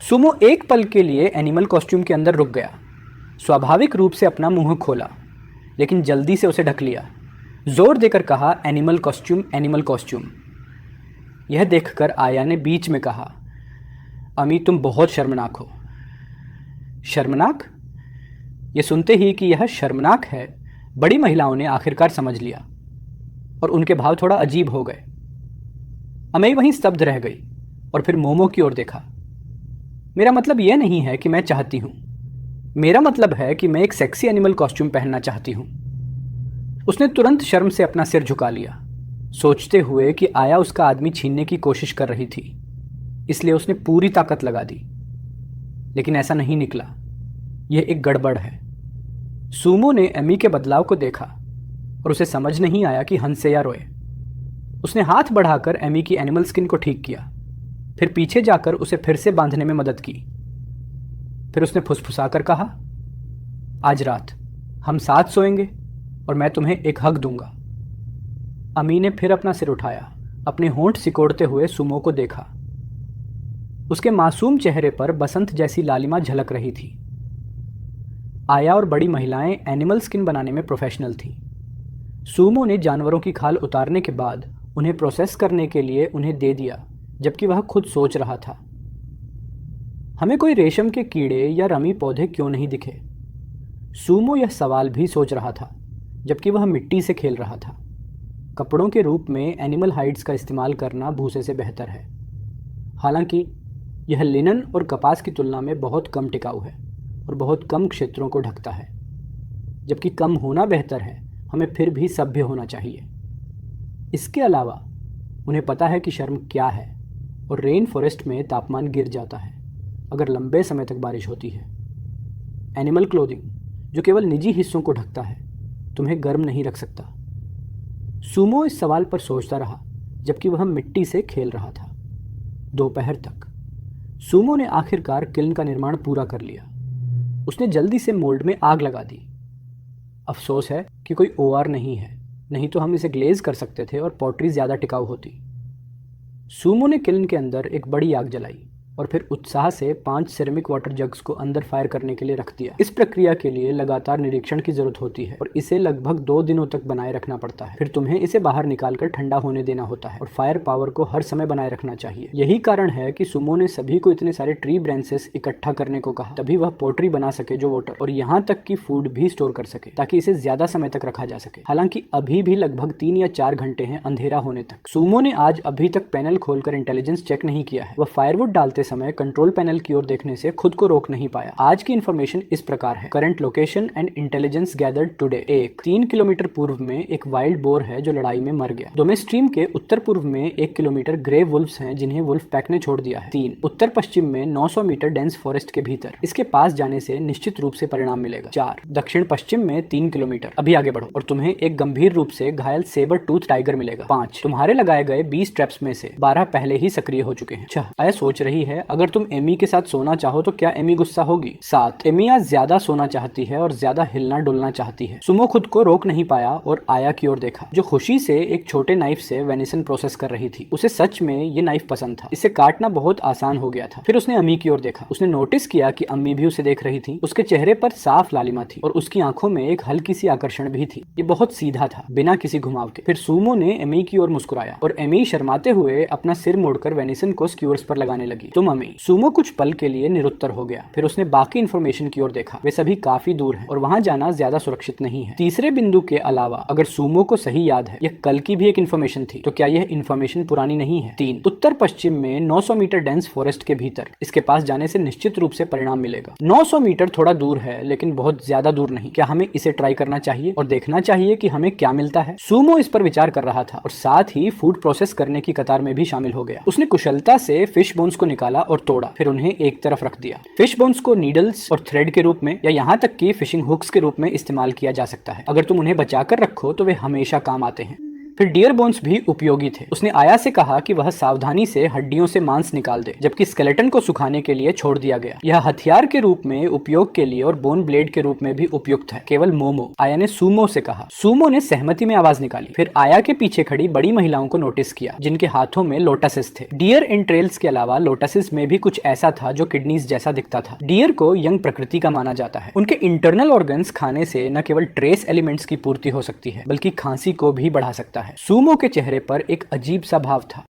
सुमो एक पल के लिए एनिमल कॉस्ट्यूम के अंदर रुक गया, स्वाभाविक रूप से अपना मुंह खोला, लेकिन जल्दी से उसे ढक लिया। जोर देकर कहा, एनिमल कॉस्ट्यूम, एनिमल कॉस्ट्यूम। यह देखकर आया ने बीच में कहा, अमी तुम बहुत शर्मनाक हो। शर्मनाक? ये सुनते ही कि यह शर्मनाक है, बड़ी महिलाओं ने आखिरकार समझ लिया और उनके भाव थोड़ा अजीब हो गए। अमेई वहीं स्तब्ध रह गई और फिर मोमो की ओर देखा। मेरा मतलब यह नहीं है कि मैं चाहती हूं, मेरा मतलब है कि मैं एक सेक्सी एनिमल कॉस्ट्यूम पहनना चाहती हूं। उसने तुरंत शर्म से अपना सिर झुका लिया, सोचते हुए कि आया उसका आदमी छीनने की कोशिश कर रही थी, इसलिए उसने पूरी ताकत लगा दी, लेकिन ऐसा नहीं निकला। यह एक गड़बड़ है। सूमो ने एमी के बदलाव को देखा और उसे समझ नहीं आया कि हंसे या रोए। उसने हाथ बढ़ाकर एमी की एनिमल स्किन को ठीक किया, फिर पीछे जाकर उसे फिर से बांधने में मदद की। फिर उसने फुसफुसाकर कहा, आज रात हम साथ सोएंगे और मैं तुम्हें एक हग दूंगा। अमी ने फिर अपना सिर उठाया, अपने होंठ सिकोड़ते हुए सुमो को देखा। उसके मासूम चेहरे पर बसंत जैसी लालिमा झलक रही थी। आया और बड़ी महिलाएं एनिमल स्किन बनाने में प्रोफेशनल थीं। सूमो ने जानवरों की खाल उतारने के बाद उन्हें प्रोसेस करने के लिए उन्हें दे दिया, जबकि वह खुद सोच रहा था, हमें कोई रेशम के कीड़े या रमी पौधे क्यों नहीं दिखे। सूमो यह सवाल भी सोच रहा था, जबकि वह मिट्टी से खेल रहा था। कपड़ों के रूप में एनिमल हाइड्स का इस्तेमाल करना भूसे से बेहतर है। हालांकि यह लिनन और कपास की तुलना में बहुत कम टिकाऊ है और बहुत कम क्षेत्रों को ढकता है। जबकि कम होना बेहतर है, हमें फिर भी सभ्य होना चाहिए। इसके अलावा उन्हें पता है कि शर्म क्या है और रेन फॉरेस्ट में तापमान गिर जाता है अगर लंबे समय तक बारिश होती है। एनिमल क्लोथिंग जो केवल निजी हिस्सों को ढकता है तुम्हें गर्म नहीं रख सकता। सूमो इस सवाल पर सोचता रहा जबकि वह मिट्टी से खेल रहा था। दोपहर तक सूमो ने आखिरकार किल्न का निर्माण पूरा कर लिया। उसने जल्दी से मोल्ड में आग लगा दी। अफसोस है कि कोई ओआर नहीं है, नहीं तो हम इसे ग्लेज कर सकते थे और पॉटरी ज़्यादा टिकाऊ होती। सूमो ने किल्न के अंदर एक बड़ी आग जलाई और फिर उत्साह से 5 सिरेमिक वाटर जग्स को अंदर फायर करने के लिए रख दिया। इस प्रक्रिया के लिए लगातार निरीक्षण की जरूरत होती है और इसे लगभग 2 दिनों तक बनाए रखना पड़ता है। फिर तुम्हें इसे बाहर निकालकर ठंडा होने देना होता है और फायर पावर को हर समय बनाए रखना चाहिए। यही कारण है कि सूमो ने सभी को इतने सारे ट्री ब्रांचेस इकट्ठा करने को कहा, तभी वह पोट्री बना सके जो वाटर और यहाँ तक कि फूड भी स्टोर कर सके ताकि इसे ज्यादा समय तक रखा जा सके। हालांकि अभी भी लगभग 3 या 4 घंटे हैं अंधेरा होने तक। सूमो ने आज अभी तक पैनल खोलकर इंटेलिजेंस चेक नहीं किया है। वह फायरवुड डालते समय कंट्रोल पैनल की ओर देखने से खुद को रोक नहीं पाया। आज की इंफॉर्मेशन इस प्रकार है। Current location and intelligence gathered today. 3 kilometre पूर्व में एक वाइल्ड बोर है जो लड़ाई में मर गया। डोमे स्ट्रीम के उत्तर पूर्व में 1 किलोमीटर ग्रे वुल्फ्स हैं जिन्हें वुल्फ पैक ने छोड़ दिया है। 3 उत्तर पश्चिम में 900 मीटर डेंस फॉरेस्ट के भीतर इसके पास जाने से निश्चित रूप से परिणाम मिलेगा। 4 दक्षिण पश्चिम में 3 किलोमीटर। अभी आगे बढ़ो और तुम्हें एक गंभीर रूप से घायल सेबर टूथ टाइगर मिलेगा। 5 तुम्हारे लगाए गए 20 ट्रैप्स में से 12 पहले ही सक्रिय हो चुके हैं। 6 आया सोच रही है अगर तुम एमी के साथ सोना चाहो तो क्या एमी गुस्सा होगी। 7 एमी आज ज्यादा सोना चाहती है और ज्यादा हिलना डुलना चाहती है। सुमो खुद को रोक नहीं पाया और आया की ओर देखा जो खुशी से एक छोटे नाइफ से वेनिसन प्रोसेस कर रही थी। उसे सच में ये नाइफ पसंद था। इसे काटना बहुत आसान हो गया था। फिर उसने अम्मी की ओर देखा। उसने नोटिस किया कि अम्मी भी उसे देख रही थी। उसके चेहरे पर साफ लालिमा थी और उसकी आंखों में एक हल्की सी आकर्षण भी थी। ये बहुत सीधा था, बिना किसी घुमाव के। फिर सूमो ने एमी की ओर मुस्कुराया और एमी शर्माते हुए अपना सिर मोड़कर वेनिसन को स्क्यूअर्स पर लगाने लगी। तुम अम्मी। सूमो कुछ पल के लिए निरुत्तर हो गया। फिर उसने बाकी इंफॉर्मेशन की ओर देखा। वे सभी काफी दूर हैं और वहां जाना ज्यादा सुरक्षित नहीं है। तीसरे बिंदु के अलावा अगर सूमो को सही याद है यह कल की भी एक इंफॉर्मेशन थी, तो क्या यह इंफॉर्मेशन पुरानी नहीं है। 3 उत्तर पश्चिम में 900 मीटर डेंस फॉरेस्ट के भीतर इसके पास जाने से निश्चित रूप से परिणाम मिलेगा। 900 मीटर थोड़ा दूर है लेकिन बहुत ज्यादा दूर नहीं। क्या हमें इसे ट्राई करना चाहिए और देखना चाहिए कि हमें क्या मिलता है। सूमो इस पर विचार कर रहा था और साथ ही फूड प्रोसेस करने की कतार में भी शामिल हो गया। उसने कुशलता से फिश बोन्स को निकाला और तोड़ा, फिर उन्हें एक तरफ रख दिया। फिश बोन्स को नीडल्स और थ्रेड के रूप में या यहाँ तक कि फिशिंग हुक्स के रूप में इस्तेमाल किया जा सकता है। अगर तुम उन्हें बचाकर रखो तो वे हमेशा काम आते हैं। फिर डियर बोन्स भी उपयोगी थे। उसने आया से कहा कि वह सावधानी से हड्डियों से मांस निकाल दे, जबकि स्केलेटन को सुखाने के लिए छोड़ दिया गया। यह हथियार के रूप में उपयोग के लिए और बोन ब्लेड के रूप में भी उपयुक्त है, केवल मोमो। आया ने सूमो से कहा। सूमो ने सहमति में आवाज निकाली। फिर आया के पीछे खड़ी बड़ी महिलाओं को नोटिस किया जिनके हाथों में लोटसेस थे। डियर एंट्रेल्स के अलावा लोटसेस में भी कुछ ऐसा था जो किडनीज जैसा दिखता था। डियर को यंग प्रकृति का माना जाता है। उनके इंटरनल ऑर्गन्स खाने से न केवल ट्रेस एलिमेंट्स की पूर्ति हो सकती है बल्कि खांसी को भी बढ़ा सकता है। सूमो के चेहरे पर एक अजीब सा भाव था।